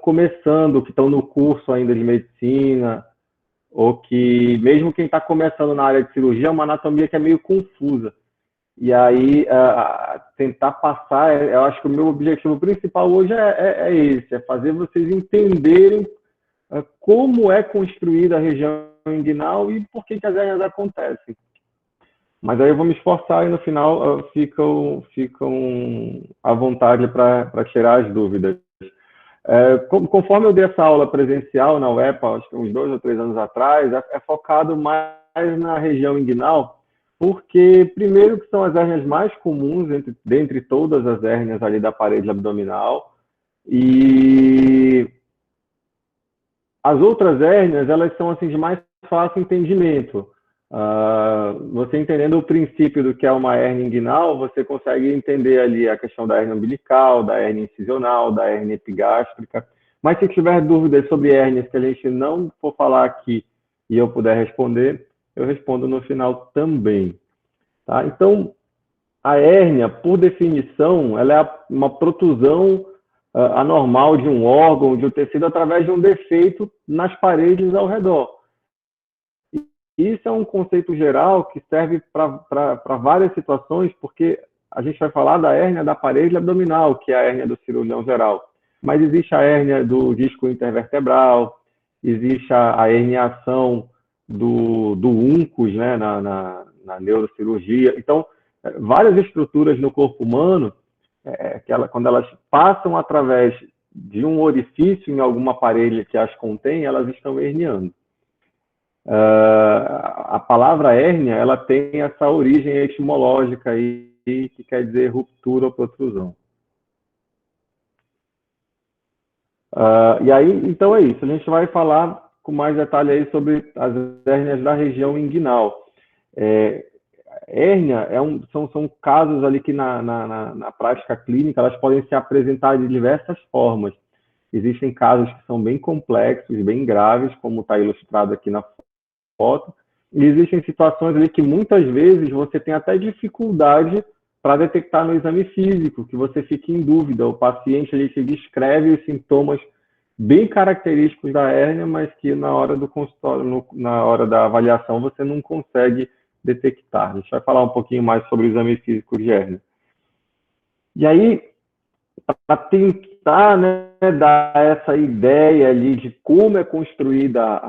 começando, que estão no curso ainda de medicina, ou que mesmo quem está começando na área de cirurgia é uma anatomia que é meio confusa. E aí, tentar passar, eu acho que o meu objetivo principal hoje é esse, é fazer vocês entenderem como é construída a região inguinal e por que as hérnias acontecem. Mas aí eu vou me esforçar e no final ficam à vontade para tirar as dúvidas. Conforme eu dei essa aula presencial na UEPA, acho que uns 2 ou 3 anos atrás, é focado mais na região inguinal, porque primeiro que são as hérnias mais comuns dentre todas as hérnias ali da parede abdominal, e as outras hérnias, elas são assim de mais fácil entendimento. Você entendendo o princípio do que é uma hérnia inguinal, você consegue entender ali a questão da hérnia umbilical, da hérnia incisional, da hérnia epigástrica. Mas se tiver dúvidas sobre hérnias que a gente não for falar aqui e eu puder responder, eu respondo no final também. Tá? Então, a hérnia, por definição, ela é uma protusão anormal de um órgão, de um tecido, através de um defeito nas paredes ao redor. Isso é um conceito geral que serve para várias situações, porque a gente vai falar da hérnia da parede abdominal, que é a hérnia do cirurgião geral. Mas existe a hérnia do disco intervertebral, existe a herniação do uncus, né, na neurocirurgia. Então, várias estruturas no corpo humano, quando elas passam através de um orifício em alguma parede que as contém, elas estão herniando. A palavra hérnia, ela tem essa origem etimológica aí, que quer dizer ruptura ou protrusão. E aí, então é isso. A gente vai falar com mais detalhe aí sobre as hérnias da região inguinal. Hérnia são casos ali que na prática clínica elas podem se apresentar de diversas formas. Existem casos que são bem complexos, bem graves, como está ilustrado aqui na foto, e existem situações ali que muitas vezes você tem até dificuldade para detectar no exame físico, que você fica em dúvida. O paciente ele te descreve os sintomas bem característicos da hérnia, mas que na hora do consultório, na hora da avaliação, você não consegue detectar. A gente vai falar um pouquinho mais sobre o exame físico de hérnia. E aí, para tentar, né, dar essa ideia ali de como é construída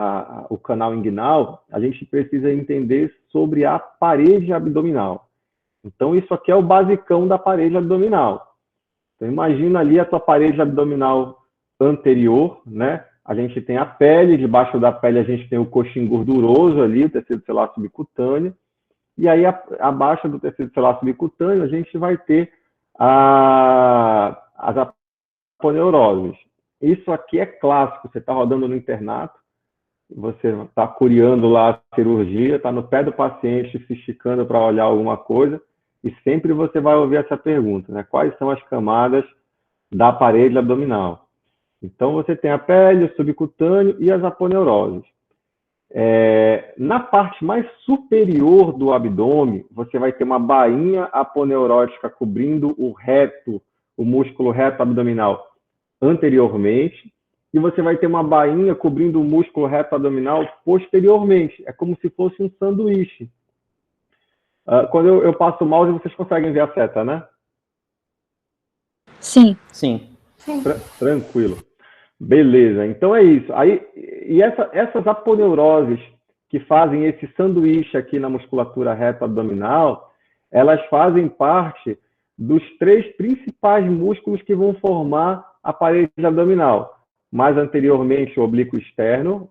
o canal inguinal, a gente precisa entender sobre a parede abdominal. Então, isso aqui é o basicão da parede abdominal. Então, imagina ali a tua parede abdominal anterior, né? A gente tem a pele, debaixo da pele a gente tem o coxim gorduroso ali, o tecido celular subcutâneo, e aí abaixo do tecido celular subcutâneo a gente vai ter as aponeuroses. Isso aqui é clássico, você está rodando no internato, você está curiando lá a cirurgia, está no pé do paciente se esticando para olhar alguma coisa, e sempre você vai ouvir essa pergunta, né? Quais são as camadas da parede abdominal? Então, você tem a pele, o subcutâneo e as aponeuroses. Na parte mais superior do abdômen, você vai ter uma bainha aponeurótica cobrindo o músculo reto abdominal anteriormente, e você vai ter uma bainha cobrindo o músculo reto abdominal posteriormente. É como se fosse um sanduíche. Quando eu passo o mouse, vocês conseguem ver a seta, né? Sim. Sim. Tranquilo. Beleza, então é isso. E essas aponeuroses que fazem esse sanduíche aqui na musculatura reto abdominal, elas fazem parte dos 3 principais músculos que vão formar a parede abdominal. Mais anteriormente, o oblíquo externo,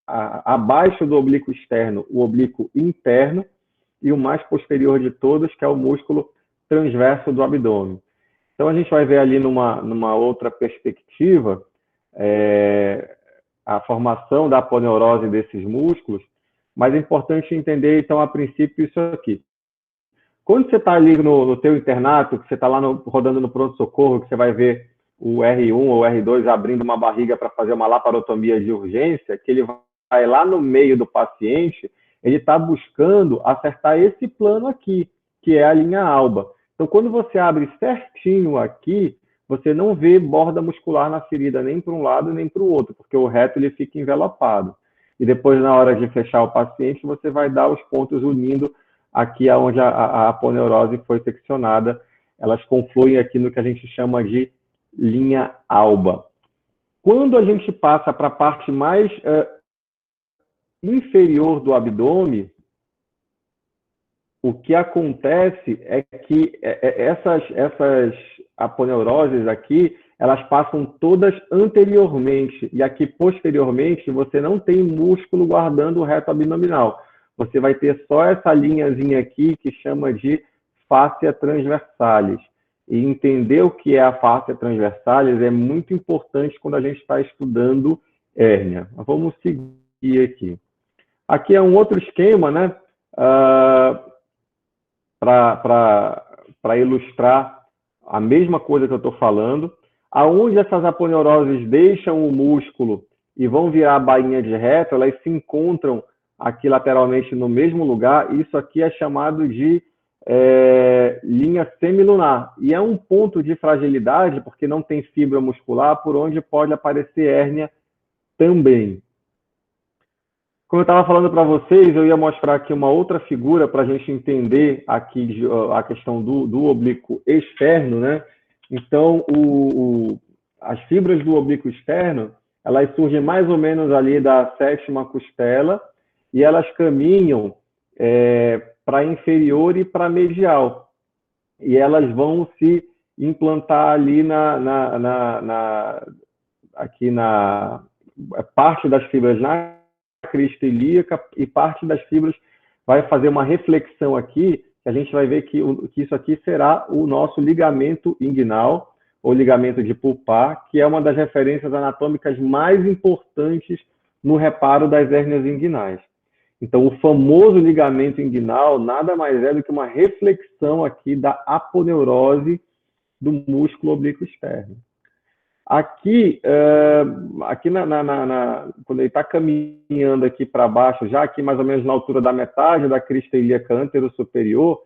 abaixo do oblíquo externo, o oblíquo interno, e o mais posterior de todos, que é o músculo transverso do abdômen. Então, a gente vai ver ali numa outra perspectiva a formação da aponeurose desses músculos, mas é importante entender, então, a princípio, isso aqui. Quando você está ali no teu internato, que você está lá rodando no pronto-socorro, que você vai ver o R1 ou R2 abrindo uma barriga para fazer uma laparotomia de urgência, que ele vai lá no meio do paciente, ele está buscando acertar esse plano aqui, que é a linha alba. Então, quando você abre certinho aqui, você não vê borda muscular na ferida nem para um lado nem para o outro, porque o reto ele fica envelopado. E depois, na hora de fechar o paciente, você vai dar os pontos unindo aqui onde a aponeurose foi seccionada. Elas confluem aqui no que a gente chama de linha alba. Quando a gente passa para a parte mais inferior do abdômen, o que acontece é que essas aponeuroses aqui, elas passam todas anteriormente, e aqui posteriormente você não tem músculo guardando o reto abdominal. Você vai ter só essa linhazinha aqui que chama de fáscia transversalis. E entender o que é a fáscia transversalis é muito importante quando a gente está estudando hérnia. Vamos seguir aqui. Aqui é um outro esquema, né? Para ilustrar a mesma coisa que eu estou falando. Aonde essas aponeuroses deixam o músculo e vão virar a bainha de reto, elas se encontram aqui lateralmente no mesmo lugar. Isso aqui é chamado de linha semilunar. E é um ponto de fragilidade, porque não tem fibra muscular, por onde pode aparecer hérnia também. Como eu estava falando para vocês, eu ia mostrar aqui uma outra figura para a gente entender aqui a questão do oblíquo externo, né? Então, as fibras do oblíquo externo, elas surgem mais ou menos ali da 7ª costela e elas caminham para a inferior e para a medial. E elas vão se implantar ali aqui na parte das fibras na crista ilíaca e parte das fibras vai fazer uma reflexão aqui, que a gente vai ver que isso aqui será o nosso ligamento inguinal, ou ligamento de Pulpar, que é uma das referências anatômicas mais importantes no reparo das hérnias inguinais. Então, o famoso ligamento inguinal nada mais é do que uma reflexão aqui da aponeurose do músculo oblíquo externo. Aqui, quando ele está caminhando aqui para baixo, já aqui mais ou menos na altura da metade da crista ilíaca antero-superior,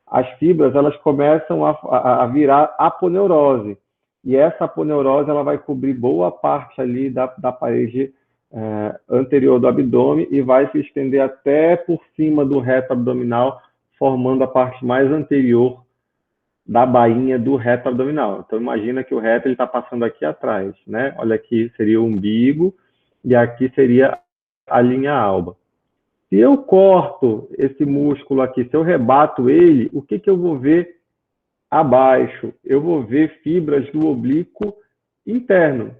as fibras elas começam a virar aponeurose. E essa aponeurose ela vai cobrir boa parte ali da parede anterior do abdômen e vai se estender até por cima do reto abdominal, formando a parte mais anterior da bainha do reto abdominal. Então, imagina que o reto está passando aqui atrás, né? Olha aqui, seria o umbigo, e aqui seria a linha alba. Se eu corto esse músculo aqui, se eu rebato ele, o que eu vou ver abaixo? Eu vou ver fibras do oblíquo interno.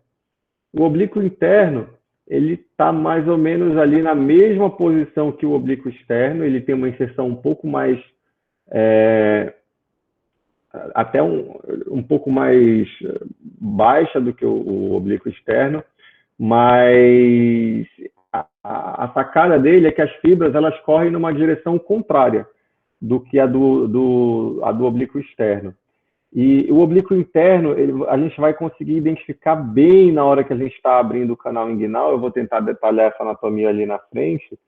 O oblíquo interno, ele está mais ou menos ali na mesma posição que o oblíquo externo, ele tem uma inserção um pouco mais... até um pouco mais baixa do que o oblíquo externo, mas a sacada dele é que as fibras elas correm numa direção contrária do que a do oblíquo externo. E o oblíquo interno, a gente vai conseguir identificar bem na hora que a gente está abrindo o canal inguinal. Eu vou tentar detalhar essa anatomia ali na frente,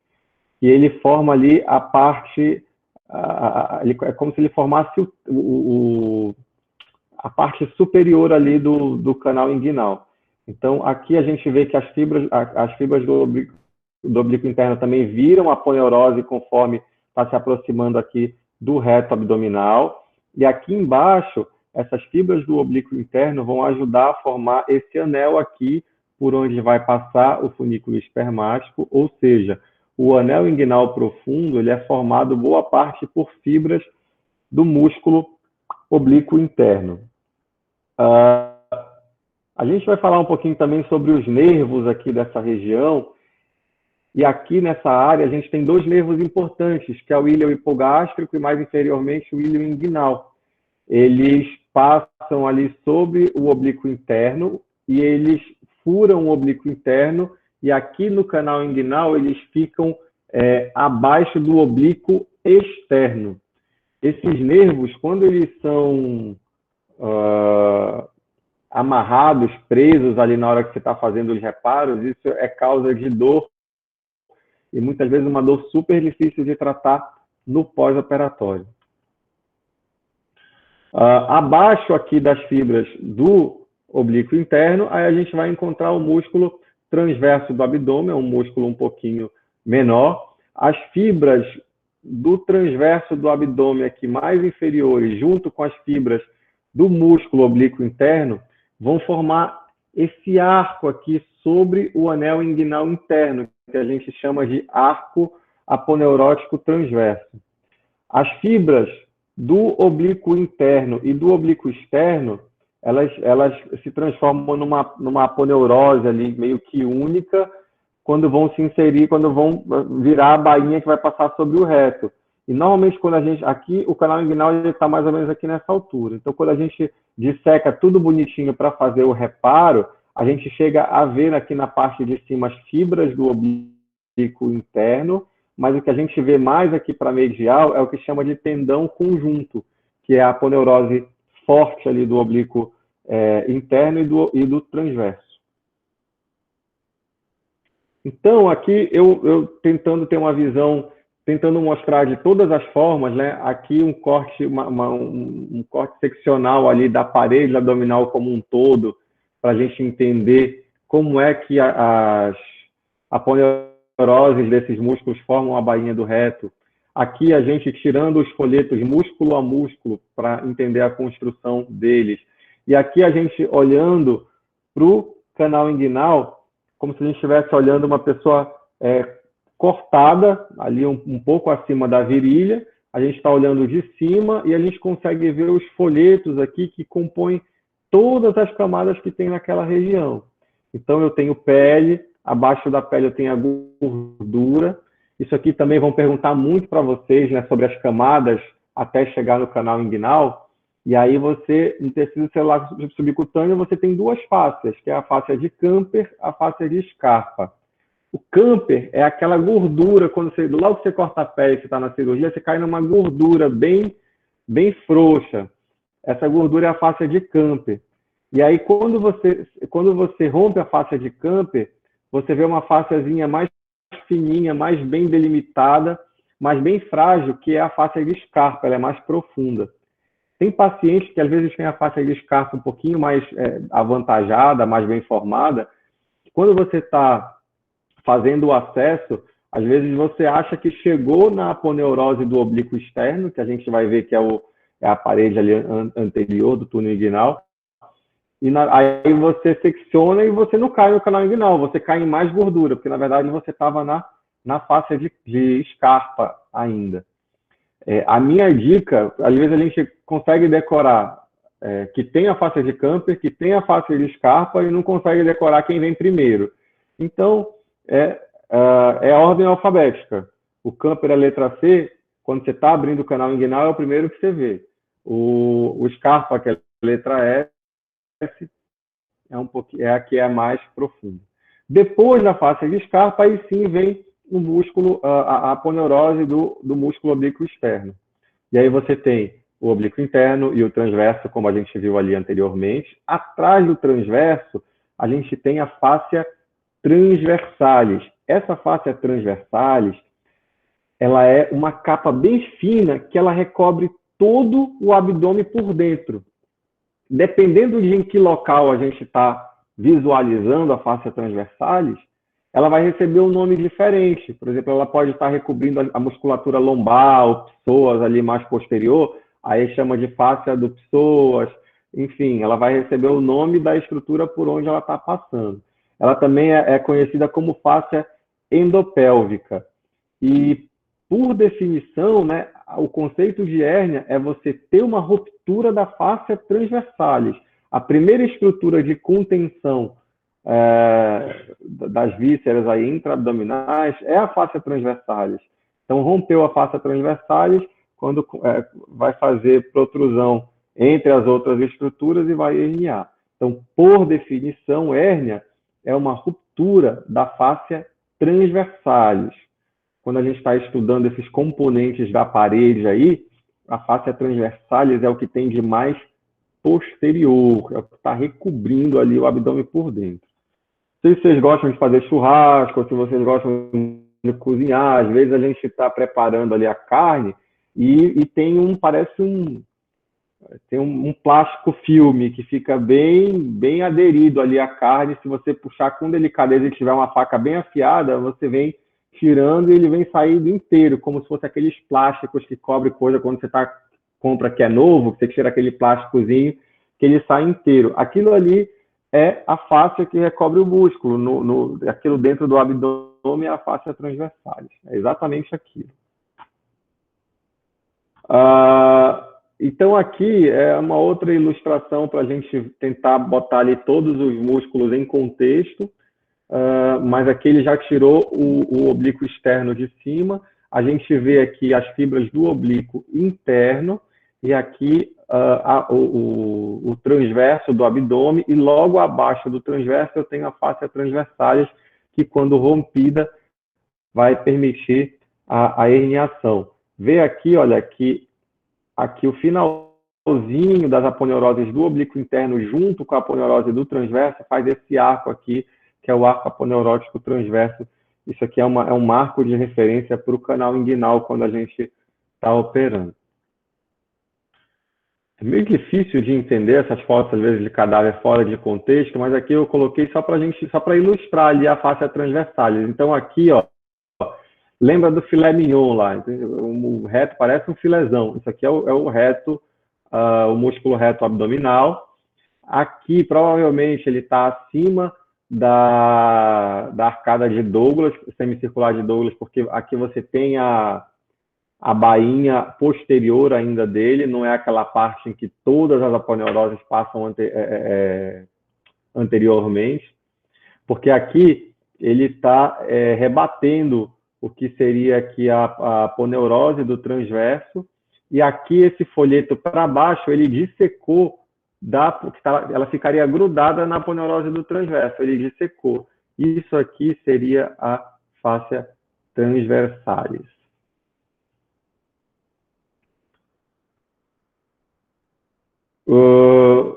e ele forma ali a parte... é como se ele formasse a parte superior ali do canal inguinal. Então, aqui a gente vê que as fibras do oblíquo interno também viram a aponeurose conforme está se aproximando aqui do reto abdominal. E aqui embaixo, essas fibras do oblíquo interno vão ajudar a formar esse anel aqui, por onde vai passar o funículo espermático, ou seja, o anel inguinal profundo ele é formado boa parte por fibras do músculo oblíquo interno. A gente vai falar um pouquinho também sobre os nervos aqui dessa região. E aqui nessa área a gente tem dois nervos importantes, que é o íleo hipogástrico e mais inferiormente o íleo inguinal. Eles passam ali sobre o oblíquo interno e eles furam o oblíquo interno e aqui no canal inguinal eles ficam abaixo do oblíquo externo. Esses nervos, quando eles são amarrados, presos ali na hora que você está fazendo os reparos, isso é causa de dor e muitas vezes uma dor super difícil de tratar no pós-operatório. Abaixo aqui das fibras do oblíquo interno, aí a gente vai encontrar o músculo transverso do abdômen, é um músculo um pouquinho menor. As fibras do transverso do abdômen aqui mais inferiores, junto com as fibras do músculo oblíquo interno, vão formar esse arco aqui sobre o anel inguinal interno, que a gente chama de arco aponeurótico transverso. As fibras do oblíquo interno e do oblíquo externo, elas se transformam numa aponeurose ali, meio que única, quando vão se inserir, quando vão virar a bainha que vai passar sobre o reto. E normalmente quando a gente, aqui o canal inguinal está mais ou menos aqui nessa altura. Então quando a gente disseca tudo bonitinho para fazer o reparo, a gente chega a ver aqui na parte de cima as fibras do oblíquo interno, mas o que a gente vê mais aqui para medial é o que chama de tendão conjunto, que é a aponeurose forte ali do oblíquo interno e do transverso. Então, aqui eu tentando ter uma visão, tentando mostrar de todas as formas, né? Aqui um corte, um corte seccional ali da parede abdominal como um todo, para a gente entender como é que as aponeuroses desses músculos formam a bainha do reto. Aqui a gente tirando os folhetos músculo a músculo para entender a construção deles. E aqui a gente olhando para o canal inguinal, como se a gente estivesse olhando uma pessoa cortada, ali um pouco acima da virilha. A gente está olhando de cima e a gente consegue ver os folhetos aqui que compõem todas as camadas que tem naquela região. Então, eu tenho pele, abaixo da pele eu tenho a gordura. Isso aqui também vão perguntar muito para vocês, né, sobre as camadas até chegar no canal inguinal. E aí você, no tecido celular subcutâneo, você tem duas fáscias, que é a fáscia de Camper, a fáscia de Scarpa. O Camper é aquela gordura, logo que você corta a pele, que está na cirurgia, você cai numa gordura bem frouxa. Essa gordura é a fáscia de Camper. E aí, quando você rompe a fáscia de Camper, você vê uma fásciazinha mais fininha, mais bem delimitada, mas bem frágil, que é a fáscia de Scarpa, ela é mais profunda. Tem pacientes que às vezes têm a fáscia de Scarpa um pouquinho mais avantajada, mais bem formada. Quando você está fazendo o acesso, às vezes você acha que chegou na aponeurose do oblíquo externo, que a gente vai ver que é a parede ali anterior do túnel inguinal, e aí você secciona e você não cai no canal inguinal, você cai em mais gordura, porque na verdade você estava na fáscia de Scarpa ainda. A minha dica, às vezes a gente consegue decorar que tem a fáscia de Camper, que tem a fáscia de Scarpa e não consegue decorar quem vem primeiro. Então, é a ordem alfabética. O Camper é a letra C, quando você está abrindo o canal inguinal, é o primeiro que você vê. O Scarpa, que é a letra S, é a que é a mais profunda. Depois da fáscia de Scarpa, aí sim vem o músculo, a aponeurose do músculo oblíquo externo. E aí você tem o oblíquo interno e o transverso, como a gente viu ali anteriormente. Atrás do transverso, a gente tem a fáscia transversalis. Essa fáscia transversalis, ela é uma capa bem fina que ela recobre todo o abdômen por dentro. Dependendo de em que local a gente está visualizando a fáscia transversalis, ela vai receber um nome diferente. Por exemplo, ela pode estar recobrindo a musculatura lombar, o psoas ali mais posterior, aí chama de fáscia do psoas. Enfim, ela vai receber o nome da estrutura por onde ela está passando. Ela também é conhecida como fáscia endopélvica. E, por definição, né, o conceito de hérnia é você ter uma ruptura da fáscia transversalis. A primeira estrutura de contenção das vísceras aí intraabdominais é a fáscia transversalis. Então, rompeu a fáscia transversalis, quando vai fazer protrusão entre as outras estruturas e vai herniar. Então, por definição, hérnia é uma ruptura da fáscia transversalis. Quando a gente está estudando esses componentes da parede aí, a fáscia transversalis é o que tem de mais posterior, é o que está recobrindo ali o abdômen por dentro. Se vocês gostam de fazer churrasco, se vocês gostam de cozinhar, às vezes a gente está preparando ali a carne e tem parece Tem um plástico filme que fica bem aderido ali à carne. Se você puxar com delicadeza e tiver uma faca bem afiada, você vem tirando e ele vem saindo inteiro, como se fosse aqueles plásticos que cobre coisa quando você compra que é novo, que você tira aquele plásticozinho, que ele sai inteiro. Aquilo ali é a fáscia que recobre o músculo. Aquilo dentro do abdômen é a fáscia transversalis. É exatamente aquilo. Então, aqui é uma outra ilustração para a gente tentar botar ali todos os músculos em contexto, mas aqui ele já tirou o oblíquo externo de cima. A gente vê aqui as fibras do oblíquo interno e aqui o transverso do abdômen, e logo abaixo do transverso eu tenho a fáscia transversalis, que quando rompida vai permitir a herniação. Vê aqui, olha, aqui o finalzinho das aponeuroses do oblíquo interno junto com a aponeurose do transverso faz esse arco aqui, que é o arco aponeurótico transverso. Isso aqui é um marco de referência para o canal inguinal quando a gente está operando. É meio difícil de entender essas fotos, às vezes, de cadáver fora de contexto, mas aqui eu coloquei só para ilustrar ali a fáscia transversalis. Então, aqui, ó, lembra do filé mignon lá? O reto parece um filézão. Isso aqui é o reto, o músculo reto abdominal. Aqui, provavelmente, ele está acima da arcada de Douglas, semicircular de Douglas, porque aqui você tem a bainha posterior ainda dele, não é aquela parte em que todas as aponeuroses passam anteriormente, porque aqui ele está rebatendo o que seria aqui a aponeurose do transverso, e aqui esse folheto para baixo, ele dissecou, ela ficaria grudada na aponeurose do transverso, ele dissecou. Isso aqui seria a fáscia transversalis.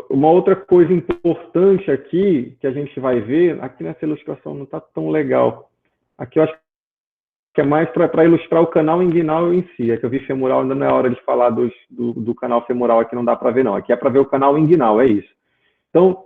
Uma outra coisa importante aqui, que a gente vai ver, aqui nessa ilustração não está tão legal. Aqui eu acho que é mais para ilustrar o canal inguinal em si. É que eu vi femoral, ainda não é hora de falar do canal femoral, aqui não dá para ver não. Aqui é para ver o canal inguinal, é isso. Então,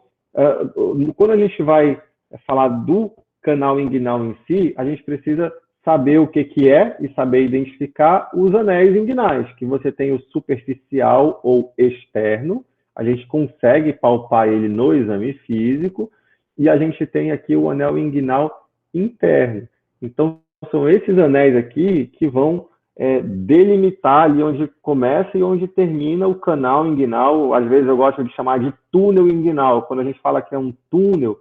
quando a gente vai falar do canal inguinal em si, a gente precisa saber o que é e saber identificar os anéis inguinais, que você tem o superficial ou externo, a gente consegue palpar ele no exame físico, e a gente tem aqui o anel inguinal interno. Então, são esses anéis aqui que vão delimitar ali onde começa e onde termina o canal inguinal. Às vezes eu gosto de chamar de túnel inguinal. Quando a gente fala que é um túnel,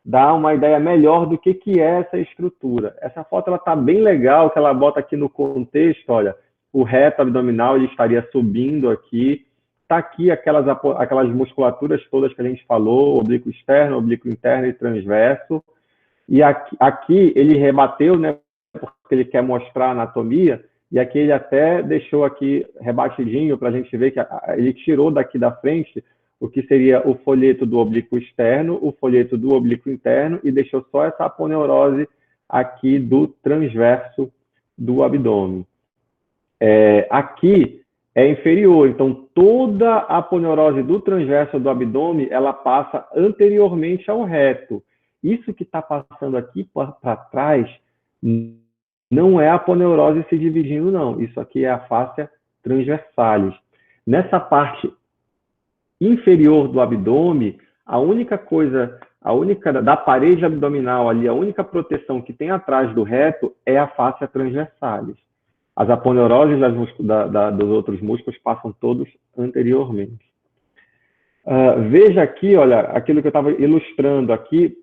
dá uma ideia melhor do que é essa estrutura. Essa foto ela está bem legal, que ela bota aqui no contexto, olha, o reto abdominal ele estaria subindo aqui, está aqui aquelas musculaturas todas que a gente falou, oblíquo externo, oblíquo interno e transverso, e aqui ele rebateu, né, porque ele quer mostrar a anatomia, e aqui ele até deixou aqui rebatidinho para a gente ver que ele tirou daqui da frente o que seria o folheto do oblíquo externo, o folheto do oblíquo interno, e deixou só essa aponeurose aqui do transverso do abdômen. Aqui é inferior, então toda a aponeurose do transverso do abdômen, ela passa anteriormente ao reto. Isso que está passando aqui para trás não é a aponeurose se dividindo, não. Isso aqui é a fáscia transversalis. Nessa parte inferior do abdômen, a única da parede abdominal ali, a única proteção que tem atrás do reto é a fáscia transversalis. As aponeuroses dos outros músculos passam todos anteriormente. Veja aqui, olha, aquilo que eu estava ilustrando aqui,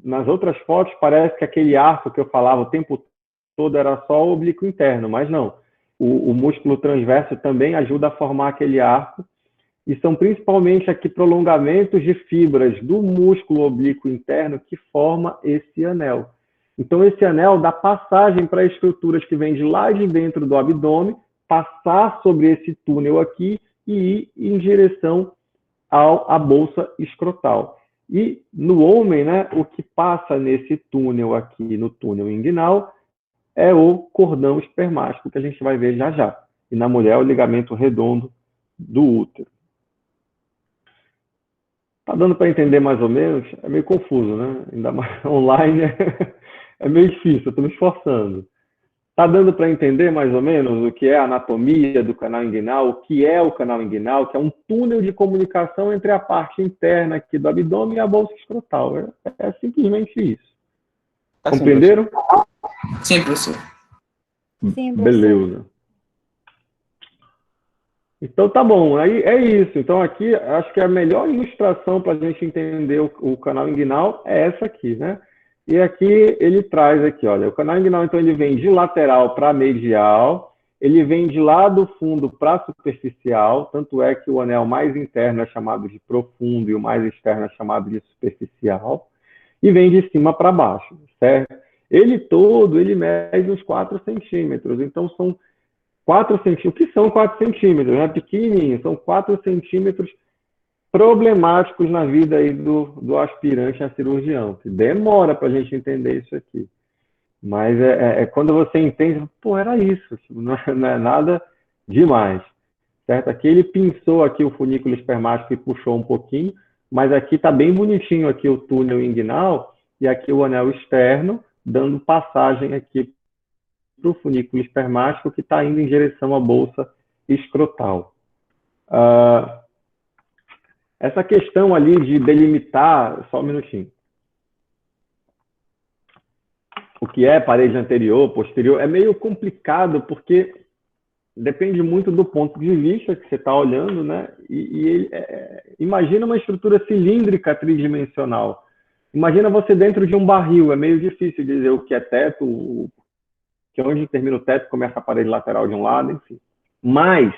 nas outras fotos parece que aquele arco que eu falava o tempo todo era só o oblíquo interno, mas não. O músculo transverso também ajuda a formar aquele arco, e são principalmente aqui prolongamentos de fibras do músculo oblíquo interno que forma esse anel. Então, esse anel dá passagem para estruturas que vêm de lá de dentro do abdômen, passar sobre esse túnel aqui e ir em direção à bolsa escrotal. E no homem, né, o que passa nesse túnel aqui, no túnel inguinal, é o cordão espermático, que a gente vai ver já já. E na mulher, o ligamento redondo do útero. Tá dando para entender mais ou menos? É meio confuso, né? Ainda mais online é meio difícil, eu estou me esforçando. Tá dando para entender mais ou menos o que é a anatomia do canal inguinal, o que é o canal inguinal, que é um túnel de comunicação entre a parte interna aqui do abdômen e a bolsa escrotal. É simplesmente isso. Assim, professor. Compreenderam? Sim, professor. Sim, professor. Beleza. Então tá bom, aí é isso. Então aqui acho que a melhor ilustração para a gente entender o canal inguinal é essa aqui, né? E aqui ele traz aqui, olha, o canal inguinal então ele vem de lateral para medial, ele vem de lado fundo para superficial, tanto é que o anel mais interno é chamado de profundo e o mais externo é chamado de superficial, e vem de cima para baixo, certo? Ele todo, ele mede uns 4 centímetros, então são 4 centímetros, o que são 4 centímetros? É pequenininho, são 4 centímetros problemáticos na vida aí do aspirante a cirurgião. Que demora para a gente entender isso aqui. Mas quando você entende, pô, era isso, não é nada demais. Certo? Aqui ele pinçou aqui o funículo espermático e puxou um pouquinho, mas aqui está bem bonitinho aqui o túnel inguinal e aqui o anel externo, dando passagem aqui para o funículo espermático que está indo em direção à bolsa escrotal. Essa questão ali de delimitar, só um minutinho, o que é parede anterior, posterior, é meio complicado porque depende muito do ponto de vista que você está olhando, né? Imagina uma estrutura cilíndrica tridimensional. Imagina você dentro de um barril, é meio difícil dizer o que é teto, que onde termina o teto, começa a parede lateral de um lado, enfim. Mas,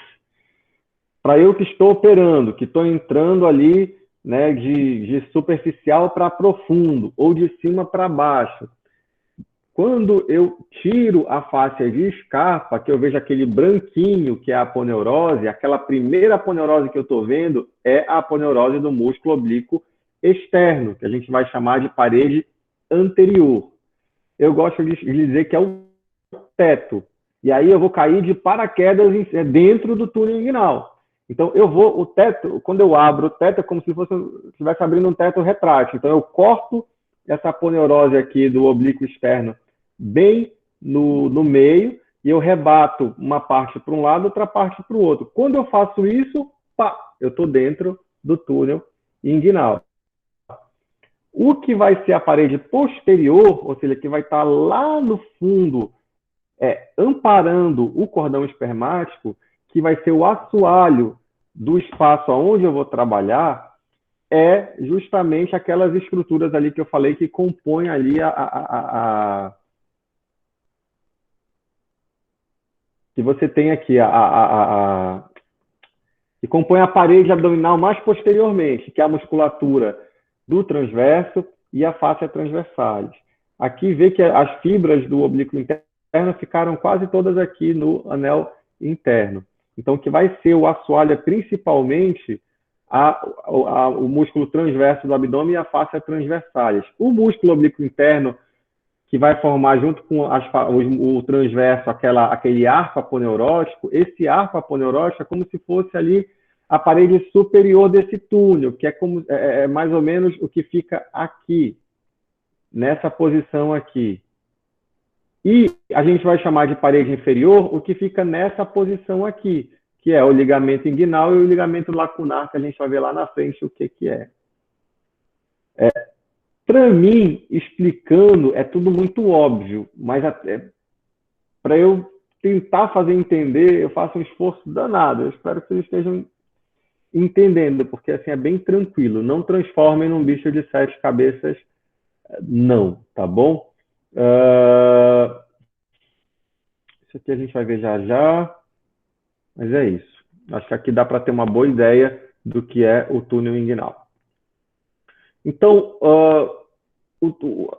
para eu que estou operando, que estou entrando ali, né, de superficial para profundo, ou de cima para baixo, quando eu tiro a fáscia de escarpa, que eu vejo aquele branquinho, que é a aponeurose, aquela primeira aponeurose que eu estou vendo é a aponeurose do músculo oblíquo externo, que a gente vai chamar de parede anterior. Eu gosto de dizer que é o teto. E aí eu vou cair de paraquedas dentro do túnel inguinal. Então o teto, quando eu abro o teto, é como se estivesse abrindo um teto retrátil. Então eu corto essa aponeurose aqui do oblíquo externo bem no meio e eu rebato uma parte para um lado, outra parte para o outro. Quando eu faço isso, pá, eu estou dentro do túnel inguinal. O que vai ser a parede posterior, ou seja, que vai estar lá no fundo, amparando o cordão espermático, que vai ser o assoalho do espaço aonde eu vou trabalhar, é justamente aquelas estruturas ali que eu falei que compõem ali que você tem aqui, que compõe a parede abdominal mais posteriormente, que é a musculatura do transverso e a fáscia transversalis. Aqui vê que as fibras do oblíquo interno ficaram quase todas aqui no anel interno. Então, o que vai ser o assoalho é principalmente o músculo transverso do abdômen e a fáscia transversalis. O músculo oblíquo interno, que vai formar junto com o transverso aquele arco aponeurótico, esse arco aponeurótico é como se fosse ali a parede superior desse túnel, que é mais ou menos o que fica aqui, nessa posição aqui. E a gente vai chamar de parede inferior o que fica nessa posição aqui, que é o ligamento inguinal e o ligamento lacunar, que a gente vai ver lá na frente o que é. Para mim, explicando, é tudo muito óbvio, mas para eu tentar fazer entender, eu faço um esforço danado. Eu espero que vocês estejam entendendo, porque assim é bem tranquilo. Não transformem num bicho de 7 cabeças, não, tá bom? Isso aqui a gente vai ver já já, mas é isso. Acho que aqui dá para ter uma boa ideia do que é o túnel inguinal. Então,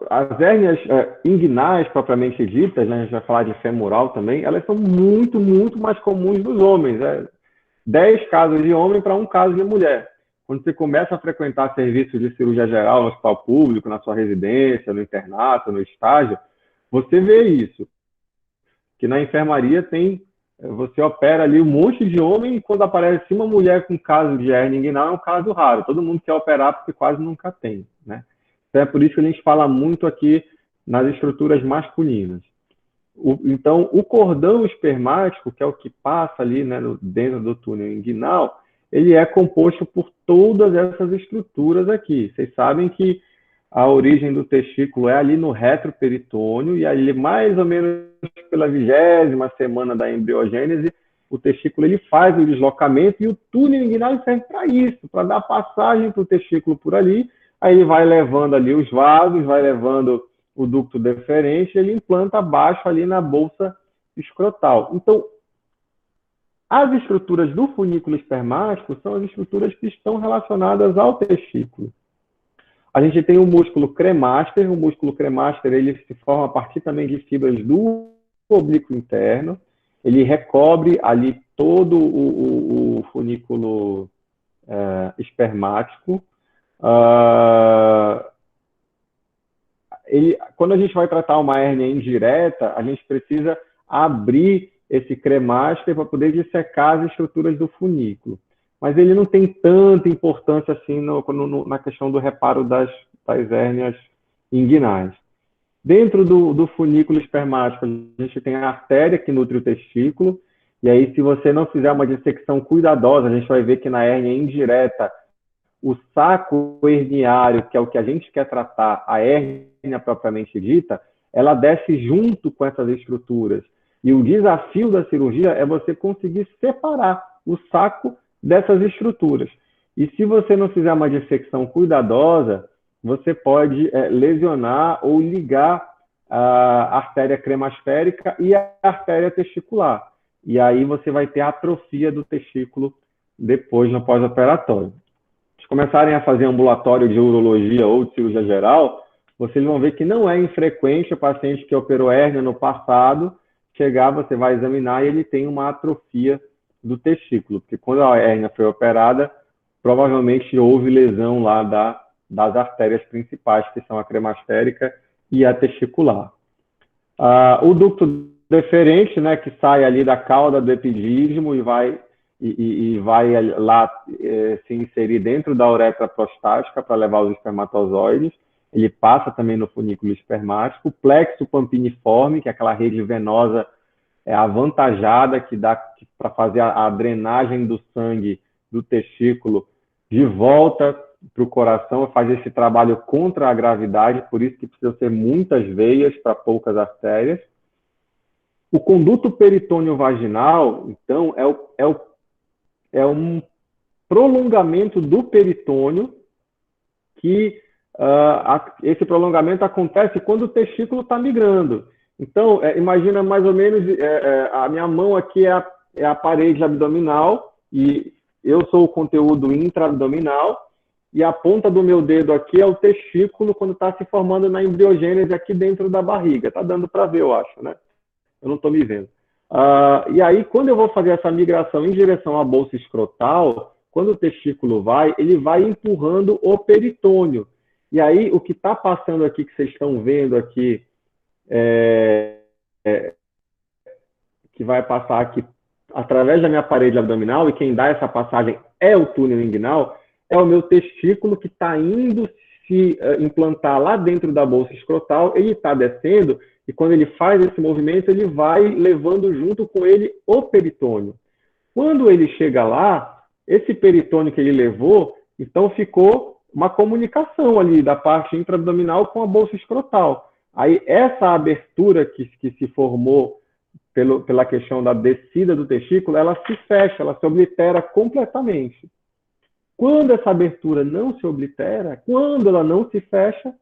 as hérnias inguinais, propriamente ditas, né, a gente vai falar de femoral também, elas são muito, muito mais comuns nos homens. 10 casos de homem para 1 caso de mulher. Quando você começa a frequentar serviços de cirurgia geral no hospital público, na sua residência, no internato, no estágio, você vê isso. Que na enfermaria tem Você opera ali um monte de homem e quando aparece uma mulher com caso de hernia inguinal é um caso raro. Todo mundo quer operar porque quase nunca tem, né? Então é por isso que a gente fala muito aqui nas estruturas masculinas. Então, o cordão espermático, que é o que passa ali, né, dentro do túnel inguinal, ele é composto por todas essas estruturas aqui. Vocês sabem que a origem do testículo é ali no retroperitônio, e ali mais ou menos pela 20ª semana da embriogênese, o testículo ele faz o deslocamento e o túnel inguinal serve para isso, para dar passagem para o testículo por ali. Aí ele vai levando ali os vasos, vai levando o ducto deferente, ele implanta abaixo ali na bolsa escrotal. Então, as estruturas do funículo espermático são as estruturas que estão relacionadas ao testículo. A gente tem o músculo cremaster. O músculo cremaster ele se forma a partir também de fibras do oblíquo interno. Ele recobre ali todo o funículo espermático. Quando a gente vai tratar uma hérnia indireta, a gente precisa abrir esse cremaster para poder dissecar as estruturas do funículo. Mas ele não tem tanta importância assim na questão do reparo das hérnias inguinais. Dentro do funículo espermático, a gente tem a artéria que nutre o testículo, e aí se você não fizer uma dissecção cuidadosa, a gente vai ver que na hérnia indireta, o saco herniário, que é o que a gente quer tratar, a hérnia propriamente dita, ela desce junto com essas estruturas. E o desafio da cirurgia é você conseguir separar o saco dessas estruturas. E se você não fizer uma dissecção cuidadosa, você pode lesionar ou ligar a artéria cremastérica e a artéria testicular. E aí você vai ter atrofia do testículo depois no pós-operatório. Se começarem a fazer ambulatório de urologia ou de cirurgia geral, vocês vão ver que não é infrequente o paciente que operou hérnia no passado chegar, você vai examinar e ele tem uma atrofia do testículo, porque quando a hérnia foi operada, provavelmente houve lesão lá das artérias principais, que são a cremastérica e a testicular. O ducto deferente, né, que sai ali da cauda do epidídimo e vai lá se inserir dentro da uretra prostática para levar os espermatozoides. Ele passa também no funículo espermático. O plexo pampiniforme, que é aquela rede venosa avantajada que dá para fazer a drenagem do sangue do testículo de volta para o coração, faz esse trabalho contra a gravidade, por isso que precisam ser muitas veias para poucas artérias. O conduto peritônio vaginal, então, é um prolongamento do peritônio que esse prolongamento acontece quando o testículo está migrando. Então, imagina mais ou menos, a minha mão aqui é a parede abdominal e eu sou o conteúdo intra-abdominal e a ponta do meu dedo aqui é o testículo quando está se formando na embriogênese aqui dentro da barriga. Está dando para ver, eu acho, né? Eu não estou me vendo. E aí, quando eu vou fazer essa migração em direção à bolsa escrotal, quando o testículo ele vai empurrando o peritônio. E aí, o que está passando aqui, que vocês estão vendo aqui, que vai passar aqui através da minha parede abdominal, e quem dá essa passagem é o túnel inguinal, é o meu testículo que está indo se implantar lá dentro da bolsa escrotal, ele está descendo, e quando ele faz esse movimento, ele vai levando junto com ele o peritônio. Quando ele chega lá, esse peritônio que ele levou, então ficou uma comunicação ali da parte intraabdominal com a bolsa escrotal. Aí essa abertura que se formou pela questão da descida do testículo, ela se fecha, ela se oblitera completamente. Quando essa abertura não se oblitera, quando ela não se fecha,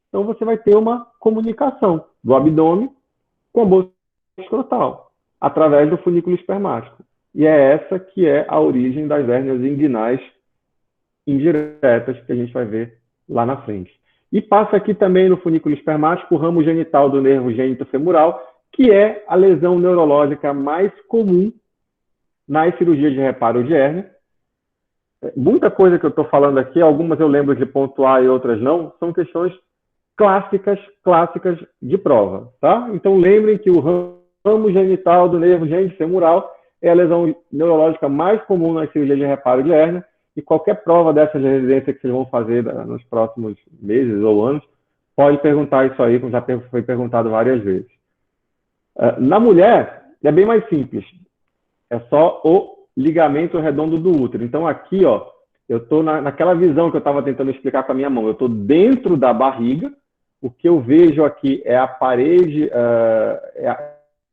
então você vai ter uma comunicação do abdômen com a bolsa escrotal, através do funículo espermático. E é essa que é a origem das hérnias inguinais indiretas, que a gente vai ver lá na frente. E passa aqui também no funículo espermático o ramo genital do nervo gênito-femoral, que é a lesão neurológica mais comum nas cirurgias de reparo de hérnia. Muita coisa que eu estou falando aqui, algumas eu lembro de pontuar e outras não, são questões clássicas de prova, tá? Então lembrem que o ramo genital do nervo genitofemoral é a lesão neurológica mais comum nas cirurgias de reparo de hérnia, e qualquer prova dessa de residência que vocês vão fazer nos próximos meses ou anos, pode perguntar isso aí, como já foi perguntado várias vezes. Na mulher, é bem mais simples. É só o ligamento redondo do útero. Então, aqui, ó, eu estou naquela visão que eu estava tentando explicar com a minha mão. Eu estou dentro da barriga. O que eu vejo aqui é a parede,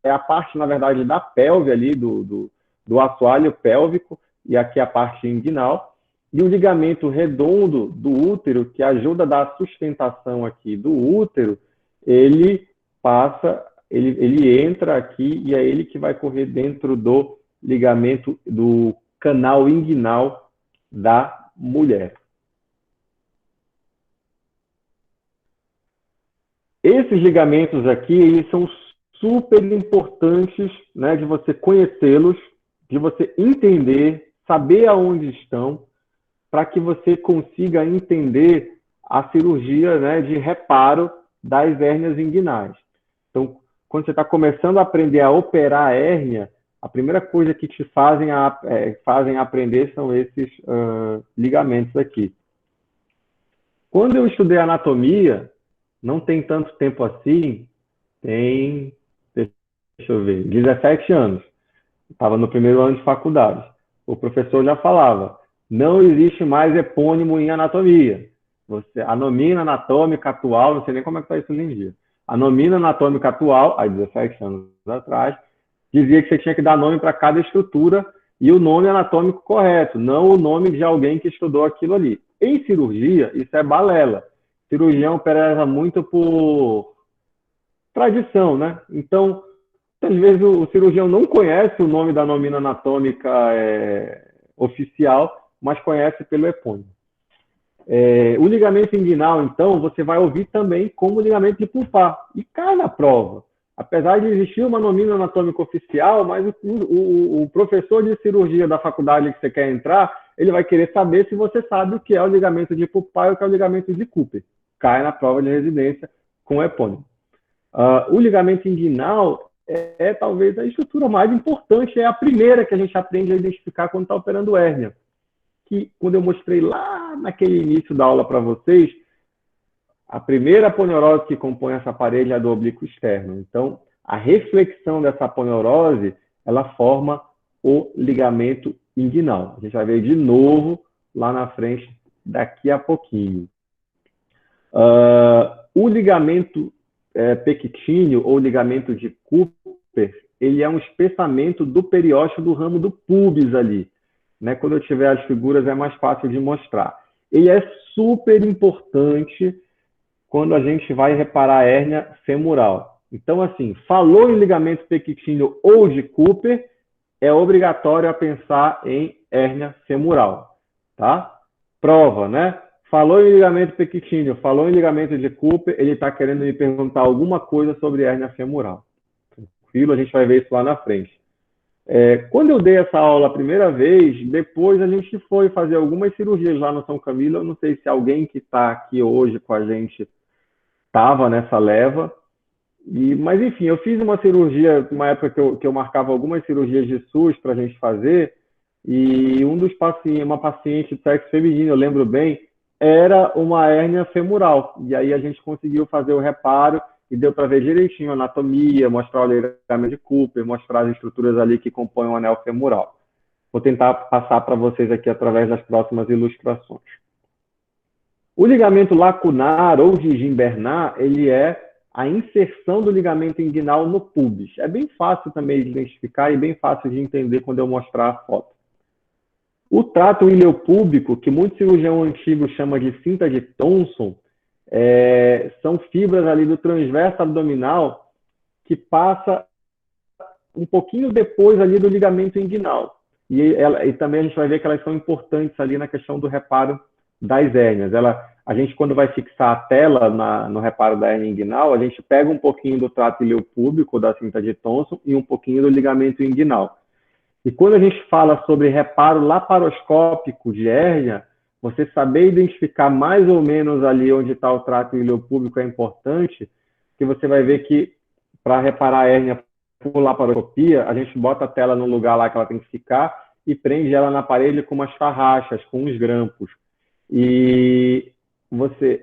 é a parte, na verdade, da pelve ali, do assoalho pélvico, e aqui a parte inguinal. E o ligamento redondo do útero, que ajuda a dar a sustentação aqui do útero, ele passa, ele entra aqui e é ele que vai correr dentro do ligamento do canal inguinal da mulher. Esses ligamentos aqui, eles são super importantes, né, de você conhecê-los, de você entender, saber aonde estão, para que você consiga entender a cirurgia, né, de reparo das hérnias inguinais. Então, quando você está começando a aprender a operar a hérnia, a primeira coisa que te fazem aprender são esses ligamentos aqui. Quando eu estudei anatomia, não tem tanto tempo assim, tem, deixa eu ver, 17 anos. Estava no primeiro ano de faculdade. O professor já falava, não existe mais epônimo em anatomia. A nomina anatômica atual, não sei nem como é que está isso hoje em dia. A nomina anatômica atual, há 17 anos atrás, dizia que você tinha que dar nome para cada estrutura e o nome anatômico correto, não o nome de alguém que estudou aquilo ali. Em cirurgia, isso é balela. O cirurgião preza muito por tradição, né? Então, às vezes o cirurgião não conhece o nome da nomina anatômica oficial, mas conhece pelo epônimo. O ligamento inguinal, então, você vai ouvir também como ligamento de pulpar. E cai na prova. Apesar de existir uma nomina anatômica oficial, mas o professor de cirurgia da faculdade que você quer entrar, ele vai querer saber se você sabe o que é o ligamento de pulpar e o que é o ligamento de Cooper. Cai na prova de residência com epônimo. O ligamento inguinal é talvez a estrutura mais importante, é a primeira que a gente aprende a identificar quando está operando hérnia. Que quando eu mostrei lá naquele início da aula para vocês, a primeira aponeurose que compõe essa parede é a do oblíquo externo. Então, a reflexão dessa aponeurose, ela forma o ligamento inguinal. A gente vai ver de novo lá na frente daqui a pouquinho. O ligamento pectíneo ou ligamento de Cooper, ele é um espessamento do periósteo do ramo do pubis ali. Né? Quando eu tiver as figuras é mais fácil de mostrar. Ele é super importante quando a gente vai reparar a hérnia femoral. Então, assim, falou em ligamento pectíneo ou de Cooper, é obrigatório a pensar em hérnia femoral, tá? Prova, né? Falou em ligamento pectíneo, falou em ligamento de Cooper, ele está querendo me perguntar alguma coisa sobre hérnia femoral. Tranquilo, a gente vai ver isso lá na frente. Quando eu dei essa aula a primeira vez, depois a gente foi fazer algumas cirurgias lá no São Camilo. Eu não sei se alguém que está aqui hoje com a gente estava nessa leva. Mas, enfim, eu fiz uma cirurgia, uma época que eu marcava algumas cirurgias de SUS para a gente fazer, e uma paciente de sexo feminino, eu lembro bem, era uma hérnia femoral. E aí a gente conseguiu fazer o reparo e deu para ver direitinho a anatomia, mostrar o ligamento de Cooper, mostrar as estruturas ali que compõem o anel femoral. Vou tentar passar para vocês aqui através das próximas ilustrações. O ligamento lacunar ou de Gimbernar, ele é a inserção do ligamento inguinal no pubis. É bem fácil também de identificar e bem fácil de entender quando eu mostrar a foto. O trato ileopúbico, que muito cirurgião antigo chama de cinta de Thomson, são fibras ali do transverso abdominal que passa um pouquinho depois ali do ligamento inguinal. E também a gente vai ver que elas são importantes ali na questão do reparo das hérnias. A gente, quando vai fixar a tela no reparo da hérnia inguinal, a gente pega um pouquinho do trato ileopúbico da cinta de Thomson e um pouquinho do ligamento inguinal. E quando a gente fala sobre reparo laparoscópico de hérnia, você saber identificar mais ou menos ali onde está o trato ileopúbico é importante, que você vai ver que para reparar a hérnia for laparoscopia, a gente bota a tela no lugar lá que ela tem que ficar e prende ela na parede com umas farrachas, com uns grampos. E você,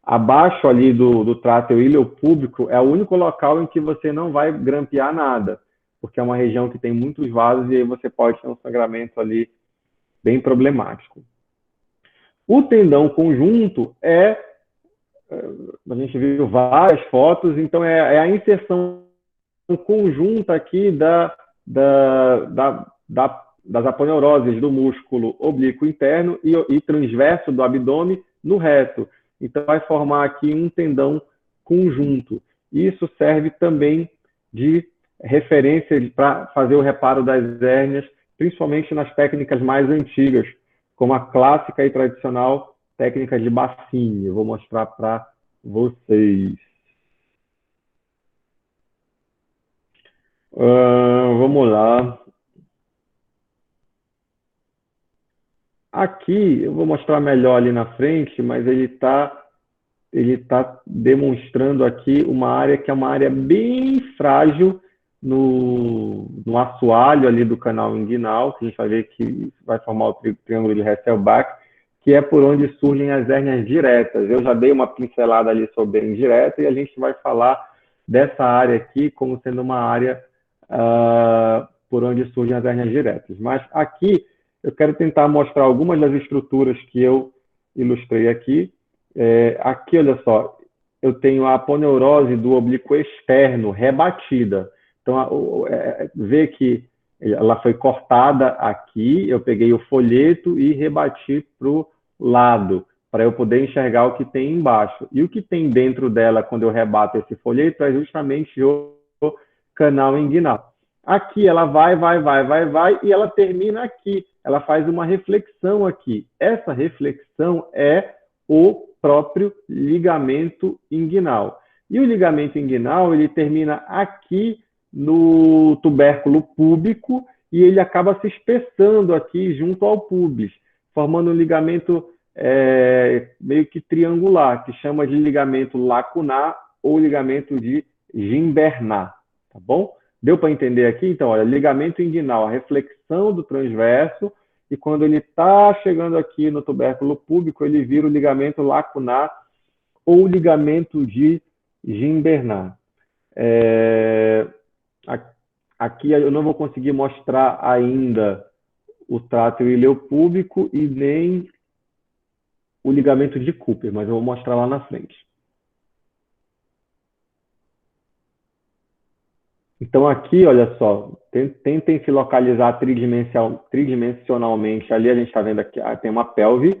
abaixo ali do tráfeo ileopúbico, é o único local em que você não vai grampear nada, porque é uma região que tem muitos vasos e aí você pode ter um sangramento ali bem problemático. O tendão conjunto a gente viu várias fotos, então é a inserção conjunta aqui das aponeuroses do músculo oblíquo interno e transverso do abdômen no reto. Então, vai formar aqui um tendão conjunto. Isso serve também de referência para fazer o reparo das hérnias, principalmente nas técnicas mais antigas, como a clássica e tradicional técnica de Bassini. Eu vou mostrar para vocês. Vamos lá. Aqui, eu vou mostrar melhor ali na frente, mas ele tá demonstrando aqui uma área que é uma área bem frágil no assoalho ali do canal inguinal, que a gente vai ver que vai formar o triângulo de Hasselbalch, que é por onde surgem as hérnias diretas. Eu já dei uma pincelada ali sobre a indireta e a gente vai falar dessa área aqui como sendo uma área por onde surgem as hérnias diretas. Mas aqui eu quero tentar mostrar algumas das estruturas que eu ilustrei aqui. Aqui, olha só, eu tenho a aponeurose do oblíquo externo rebatida. Então, vê que ela foi cortada aqui, eu peguei o folheto e rebati para o lado, para eu poder enxergar o que tem embaixo. E o que tem dentro dela, quando eu rebato esse folheto, é justamente o canal inguinal. Aqui ela vai, e ela termina aqui. Ela faz uma reflexão aqui. Essa reflexão é o próprio ligamento inguinal. E o ligamento inguinal, ele termina aqui no tubérculo púbico e ele acaba se espessando aqui junto ao pubis, formando um ligamento meio que triangular, que chama de ligamento lacunar ou ligamento de Gimbernat, tá bom? Deu para entender aqui? Então, olha, ligamento inguinal, a reflexão do transverso, e quando ele está chegando aqui no tubérculo púbico, ele vira o ligamento lacunar ou ligamento de Gimbernat. Aqui eu não vou conseguir mostrar ainda o trato ileopúbico e nem o ligamento de Cooper, mas eu vou mostrar lá na frente. Então aqui, olha só, tentem se localizar tridimensionalmente. Ali a gente está vendo aqui, tem uma pelve.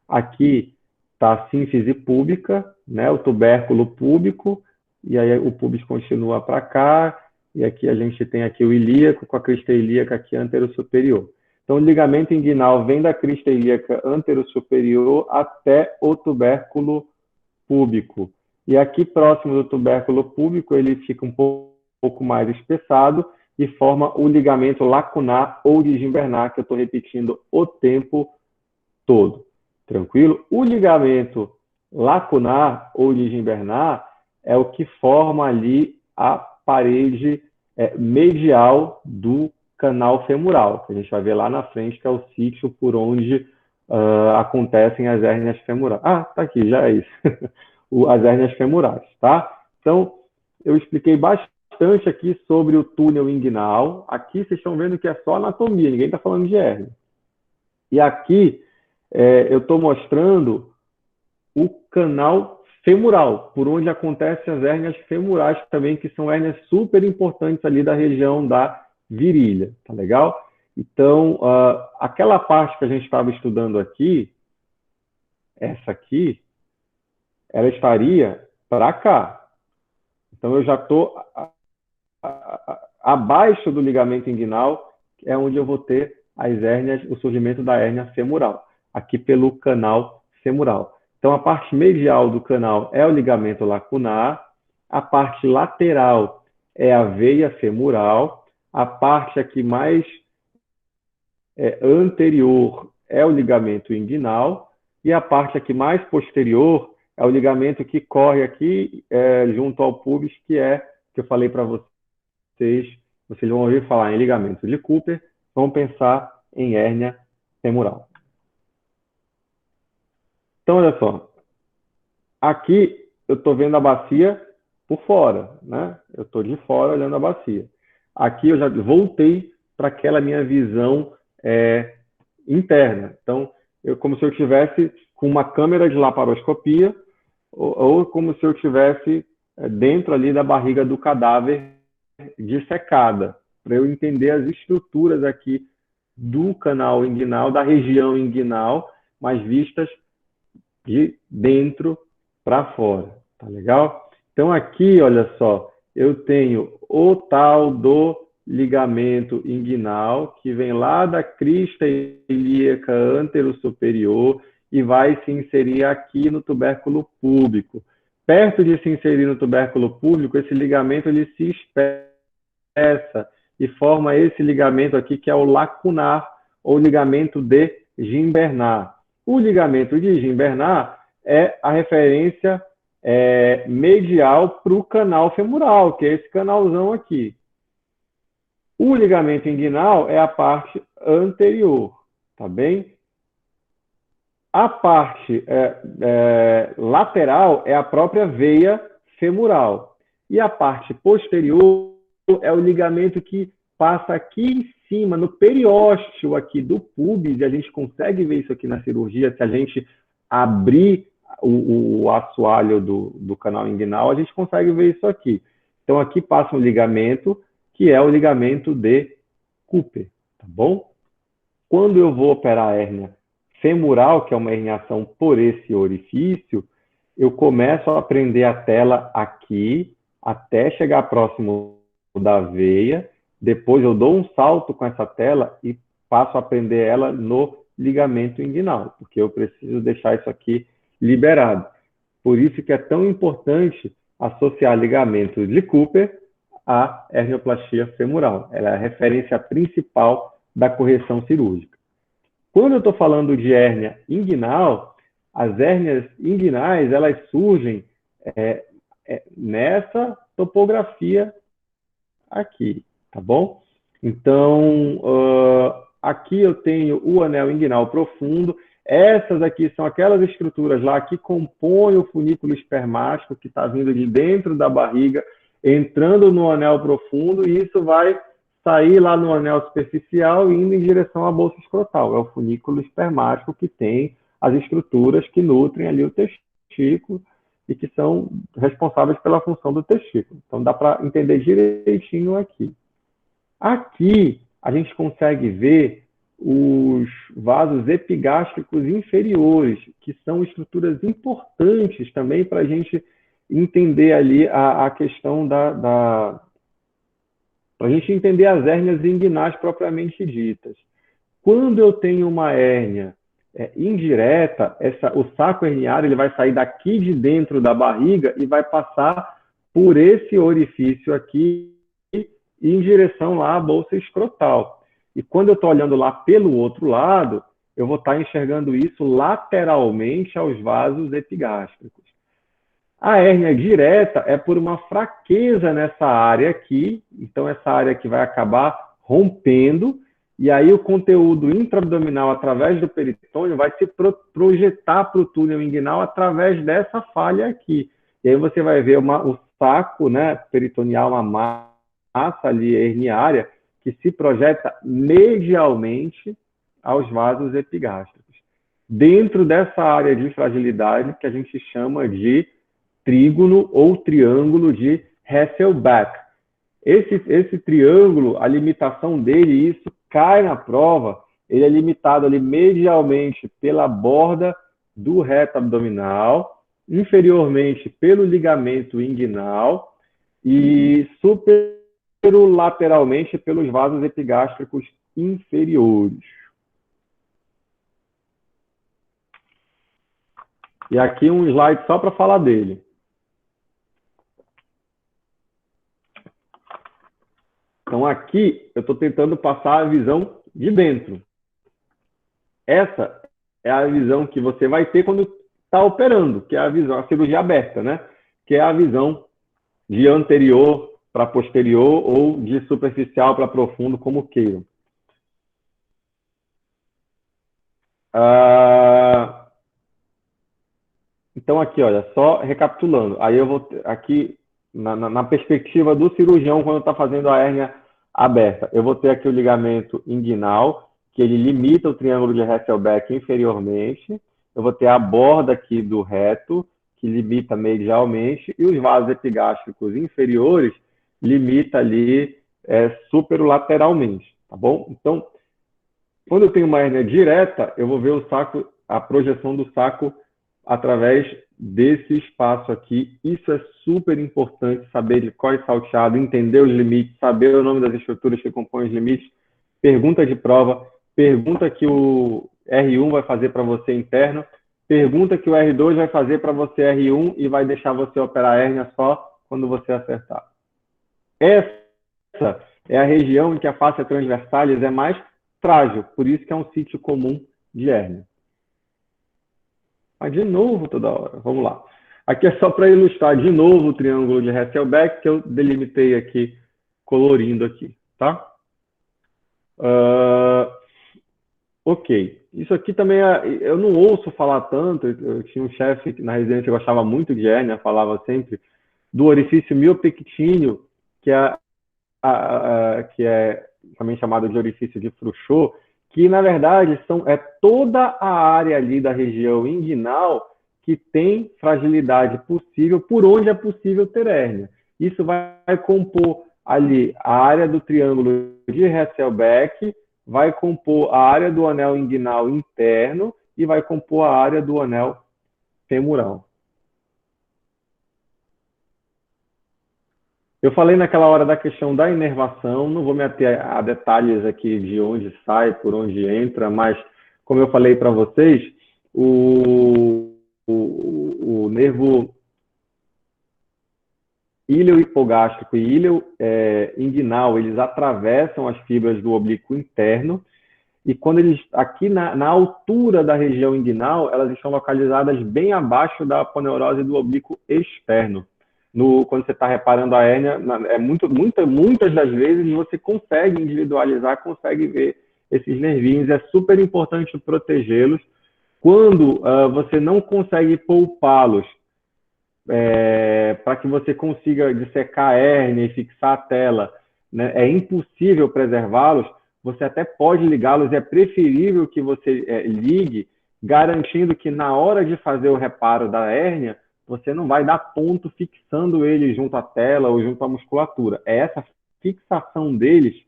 Aqui está a sínfise púbica, né, o tubérculo púbico, e aí o púbis continua para cá, e aqui a gente tem aqui o ilíaco com a crista ilíaca aqui antero-superior. Então o ligamento inguinal vem da crista ilíaca antero-superior até o tubérculo púbico. E aqui próximo do tubérculo púbico ele fica um pouco mais espessado e forma o ligamento lacunar ou de Gimbernat, que eu estou repetindo o tempo todo. Tranquilo? O ligamento lacunar ou de Gimbernat é o que forma ali a parede medial do canal femoral, que a gente vai ver lá na frente, que é o sítio por onde acontecem as hérnias femorais. Ah, tá aqui, já é isso. As hérnias femorais, tá? Então, eu expliquei bastante aqui sobre o túnel inguinal. Aqui vocês estão vendo que é só anatomia, ninguém está falando de hérnia. E aqui eu estou mostrando o canal femoral, por onde acontecem as hérnias femorais também, que são hérnias super importantes ali da região da virilha, tá legal? Então, aquela parte que a gente estava estudando aqui, essa aqui, ela estaria para cá. Então, eu já estou abaixo do ligamento inguinal, é onde eu vou ter as hérnias, o surgimento da hérnia femoral, aqui pelo canal femoral. Então, a parte medial do canal é o ligamento lacunar, a parte lateral é a veia femoral, a parte aqui mais anterior é o ligamento inguinal, e a parte aqui mais posterior é o ligamento que corre aqui junto ao pubis, que é que eu falei para vocês vão ouvir falar em ligamento de Cooper, vão pensar em hérnia femoral. Então, olha só. Aqui eu estou vendo a bacia por fora, né? Eu estou de fora olhando a bacia. Aqui eu já voltei para aquela minha visão interna. Então, como se eu estivesse com uma câmera de laparoscopia ou como se eu estivesse dentro ali da barriga do cadáver dissecada, para eu entender as estruturas aqui do canal inguinal, da região inguinal, mas vistas de dentro para fora, tá legal? Então aqui, olha só, eu tenho o tal do ligamento inguinal, que vem lá da crista ilíaca antero-superior e vai se inserir aqui no tubérculo púbico. Perto de se inserir no tubérculo púbico, esse ligamento ele se espessa e forma esse ligamento aqui, que é o lacunar, ou ligamento de Gimbernat. O ligamento de Gimbernat é a referência medial para o canal femoral, que é esse canalzão aqui. O ligamento inguinal é a parte anterior, tá bem? A parte lateral é a própria veia femoral. E a parte posterior é o ligamento que passa aqui em cima, no periósteo aqui do púbis, e a gente consegue ver isso aqui na cirurgia, se a gente abrir o assoalho do canal inguinal, a gente consegue ver isso aqui. Então, aqui passa um ligamento, que é o ligamento de Cooper, tá bom? Quando eu vou operar a hérnia femoral, que é uma herniação por esse orifício, eu começo a prender a tela aqui, até chegar próximo da veia, depois eu dou um salto com essa tela e passo a prender ela no ligamento inguinal, porque eu preciso deixar isso aqui liberado. Por isso que é tão importante associar ligamento de Cooper à hernioplastia femoral. Ela é a referência principal da correção cirúrgica. Quando eu estou falando de hérnia inguinal, as hérnias inguinais elas surgem nessa topografia aqui, tá bom? Então, aqui eu tenho o anel inguinal profundo. Essas aqui são aquelas estruturas lá que compõem o funículo espermático, que está vindo de dentro da barriga, entrando no anel profundo, e isso vai sair lá no anel superficial e indo em direção à bolsa escrotal. É o funículo espermático que tem as estruturas que nutrem ali o testículo e que são responsáveis pela função do testículo. Então, dá para entender direitinho aqui. Aqui, a gente consegue ver os vasos epigástricos inferiores, que são estruturas importantes também para a gente entender ali a questão para a gente entender as hérnias inguinais propriamente ditas. Quando eu tenho uma hérnia indireta, o saco herniário ele vai sair daqui de dentro da barriga e vai passar por esse orifício aqui e em direção lá à bolsa escrotal. E quando eu estou olhando lá pelo outro lado, eu vou estar enxergando isso lateralmente aos vasos epigástricos. A hérnia direta é por uma fraqueza nessa área aqui, então essa área aqui vai acabar rompendo, e aí o conteúdo intraabdominal através do peritônio vai se projetar para o túnel inguinal através dessa falha aqui. E aí você vai ver o saco, né, peritoneal, uma massa ali herniária, que se projeta medialmente aos vasos epigástricos. Dentro dessa área de fragilidade que a gente chama de trígono ou triângulo de Hasselbalch. Esse triângulo, a limitação dele, isso cai na prova, ele é limitado ali medialmente pela borda do reto abdominal, inferiormente pelo ligamento inguinal e superolateralmente pelos vasos epigástricos inferiores. E aqui um slide só para falar dele. Então, aqui eu estou tentando passar a visão de dentro. Essa é a visão que você vai ter quando está operando, que é a visão, a cirurgia aberta, né? Que é a visão de anterior para posterior ou de superficial para profundo, como queiram. Então, aqui, olha, só recapitulando. Aí eu vou aqui, na perspectiva do cirurgião, quando está fazendo a hérnia aberta, eu vou ter aqui o ligamento inguinal, que ele limita o triângulo de Hasselbeck inferiormente. Eu vou ter a borda aqui do reto, que limita medialmente, e os vasos epigástricos inferiores limita ali superolateralmente, tá bom? Então, quando eu tenho uma hérnia direta, eu vou ver o saco, a projeção do saco através desse espaço aqui. Isso é super importante, saber de cor e salteado, entender os limites, saber o nome das estruturas que compõem os limites. Pergunta de prova, pergunta que o R1 vai fazer para você interno, pergunta que o R2 vai fazer para você R1 e vai deixar você operar a hérnia só quando você acertar. Essa é a região em que a face transversalis é mais frágil, por isso que é um sítio comum de hérnia. Mas de novo toda hora, vamos lá. Aqui é só para ilustrar de novo o triângulo de Hasselbeck, que eu delimitei aqui, colorindo aqui, tá? Ok. Isso aqui também, eu não ouço falar tanto, eu tinha um chefe na residência que gostava muito de hérnia, falava sempre do orifício miopectíneo, que é também chamado de orifício de Frouchot, que na verdade é toda a área ali da região inguinal que tem fragilidade possível, por onde é possível ter hérnia. Isso vai compor ali a área do triângulo de Hasselbeck, vai compor a área do anel inguinal interno e vai compor a área do anel femoral. Eu falei naquela hora da questão da inervação, não vou me ater a detalhes aqui de onde sai, por onde entra, mas, como eu falei para vocês, o nervo ileo-hipogástrico e ileo-inguinal, eles atravessam as fibras do oblíquo interno, e quando eles, aqui na altura da região inguinal, elas estão localizadas bem abaixo da aponeurose do oblíquo externo. Quando você está reparando a hérnia, muitas das vezes você consegue individualizar, consegue ver esses nervinhos. É super importante protegê-los. Quando você não consegue poupá-los para que você consiga dissecar a hérnia e fixar a tela, né, é impossível preservá-los, você até pode ligá-los, é preferível que você ligue, garantindo que na hora de fazer o reparo da hérnia, você não vai dar ponto fixando ele junto à tela ou junto à musculatura. É essa fixação deles,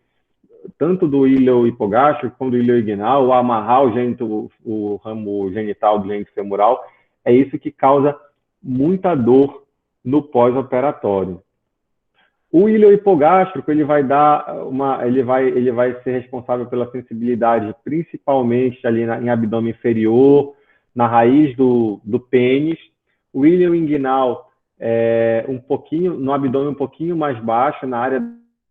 tanto do ileo hipogástrico quanto do ileo inguinal, ou amarrar o ramo genital do gênito femoral, é isso que causa muita dor no pós-operatório. O ileo hipogástrico, ele vai ser responsável pela sensibilidade, principalmente ali em abdômen inferior, na raiz do pênis. O ileo inguinal no abdômen um pouquinho mais baixo, na área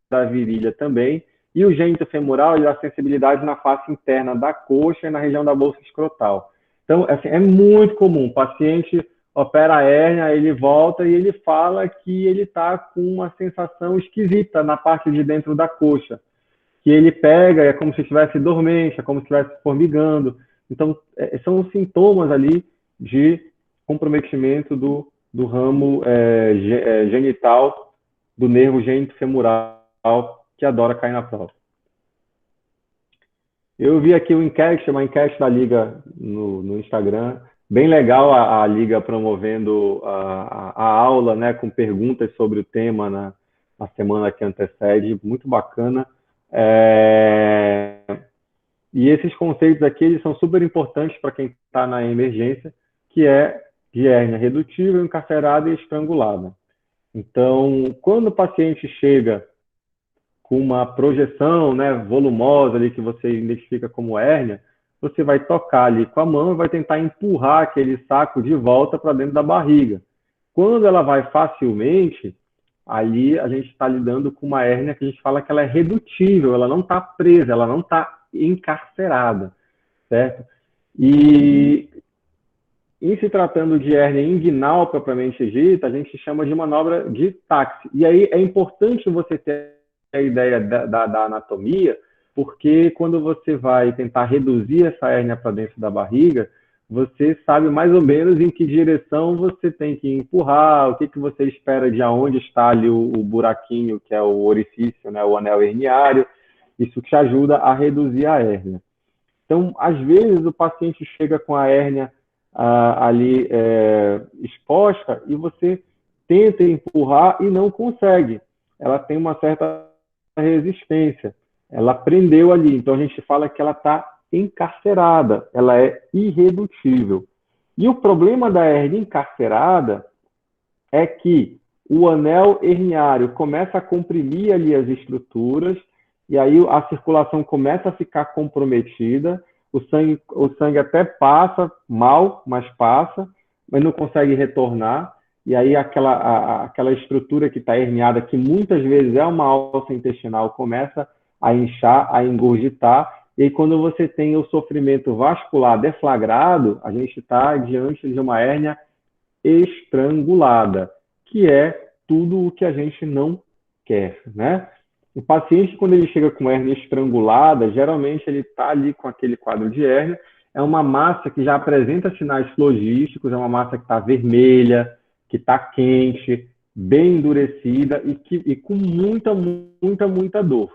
da virilha também. E o gênito femoral, ele dá sensibilidade na face interna da coxa e na região da bolsa escrotal. Então, assim, é muito comum. O paciente opera a hérnia, ele volta e ele fala que ele está com uma sensação esquisita na parte de dentro da coxa. Que ele pega, é como se estivesse dormente, é como se estivesse formigando. Então, são sintomas ali de comprometimento do ramo genital, do nervo gênito femoral, que adora cair na prova. Eu vi aqui uma enquete da Liga no Instagram, bem legal a Liga promovendo a aula, né, com perguntas sobre o tema na semana que antecede, muito bacana. E esses conceitos aqui, eles são super importantes para quem está na emergência, que é de hérnia redutível, encarcerada e estrangulada. Então, quando o paciente chega com uma projeção, né, volumosa ali que você identifica como hérnia, você vai tocar ali com a mão e vai tentar empurrar aquele saco de volta para dentro da barriga. Quando ela vai facilmente, ali a gente está lidando com uma hérnia que a gente fala que ela é redutível, ela não está presa, ela não está encarcerada, certo? E em se tratando de hérnia inguinal propriamente dita, a gente chama de manobra de táxi. E aí é importante você ter a ideia da anatomia, porque quando você vai tentar reduzir essa hérnia para dentro da barriga, você sabe mais ou menos em que direção você tem que empurrar, o que, que você espera de onde está ali o buraquinho, que é o orifício, né, o anel herniário. Isso te ajuda a reduzir a hérnia. Então, às vezes, o paciente chega com a hérnia ali exposta e você tenta empurrar e não consegue. Ela tem uma certa resistência. Ela prendeu ali. Então, a gente fala que ela está encarcerada. Ela é irredutível. E o problema da hérnia encarcerada é que o anel herniário começa a comprimir ali as estruturas e aí a circulação começa a ficar comprometida, o sangue até passa mal, mas não consegue retornar, e aí aquela estrutura que está herniada, que muitas vezes é uma alça intestinal, começa a inchar, a engurgitar, e aí quando você tem o sofrimento vascular deflagrado, a gente está diante de uma hérnia estrangulada, que é tudo o que a gente não quer, né? O paciente, quando ele chega com hérnia estrangulada, geralmente ele está ali com aquele quadro de hérnia, é uma massa que já apresenta sinais flogísticos, é uma massa que está vermelha, que está quente, bem endurecida e com muita dor.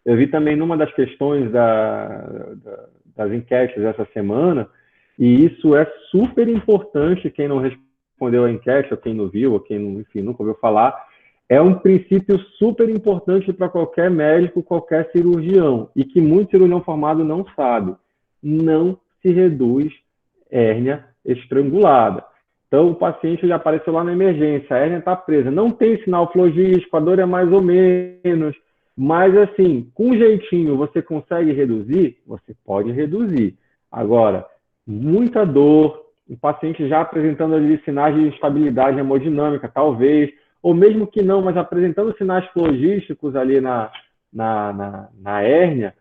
Eu vi também numa das questões das enquetes dessa semana, e isso é super importante, quem não respondeu a enquete, ou quem não viu, ou quem, enfim, nunca ouviu falar, é um princípio super importante para qualquer médico, qualquer cirurgião, e que muito cirurgião formado não sabe. Não se reduz hérnia estrangulada. Então, o paciente já apareceu lá na emergência, a hérnia está presa, não tem sinal flogístico, a dor é mais ou menos, mas assim, com jeitinho você consegue reduzir? Você pode reduzir. Agora, muita dor, o paciente já apresentando ali sinais de instabilidade hemodinâmica, talvez, ou mesmo que não, mas apresentando sinais flogísticos ali na hérnia,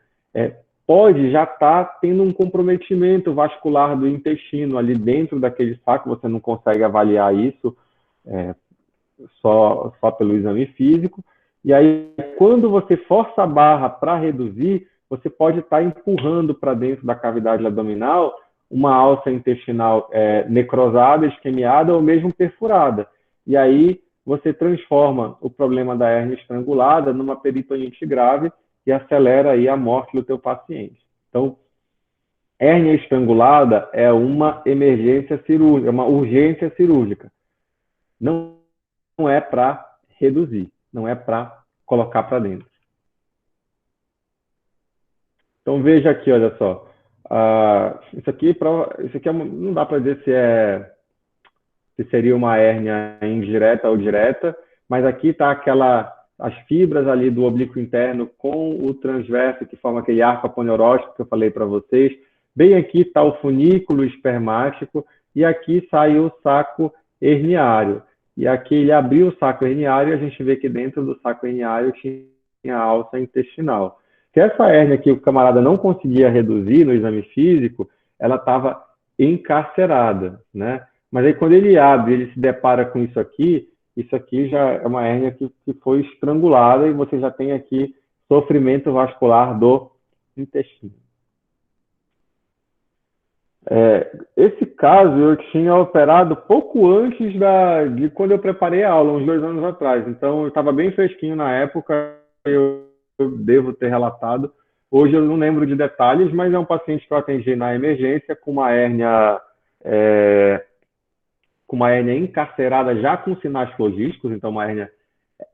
pode já estar tendo um comprometimento vascular do intestino ali dentro daquele saco, você não consegue avaliar isso só pelo exame físico. E aí, quando você força a barra para reduzir, você pode estar empurrando para dentro da cavidade abdominal uma alça intestinal necrosada, isquemiada ou mesmo perfurada. E aí, você transforma o problema da hérnia estrangulada numa peritonite grave e acelera aí a morte do teu paciente. Então, hérnia estrangulada é uma emergência cirúrgica, uma urgência cirúrgica. Não é para reduzir, não é para colocar para dentro. Então, veja aqui, olha só. Isso aqui não dá para dizer se seria uma hérnia indireta ou direta, mas aqui está as fibras ali do oblíquo interno com o transverso que forma aquele arco aponeurótico que eu falei para vocês. Bem aqui está o funículo espermático e aqui sai o saco herniário. E aqui ele abriu o saco herniário e a gente vê que dentro do saco herniário tinha a alça intestinal. Se essa hérnia que o camarada não conseguia reduzir no exame físico, ela estava encarcerada, né? Mas aí quando ele abre, ele se depara com isso aqui já é uma hérnia que foi estrangulada e você já tem aqui sofrimento vascular do intestino. Esse caso eu tinha operado pouco antes de quando eu preparei a aula, uns 2 anos atrás. Então eu estava bem fresquinho na época, eu devo ter relatado. Hoje eu não lembro de detalhes, mas é um paciente que eu atendi na emergência com uma hérnia encarcerada já com sinais flogísticos, então uma hérnia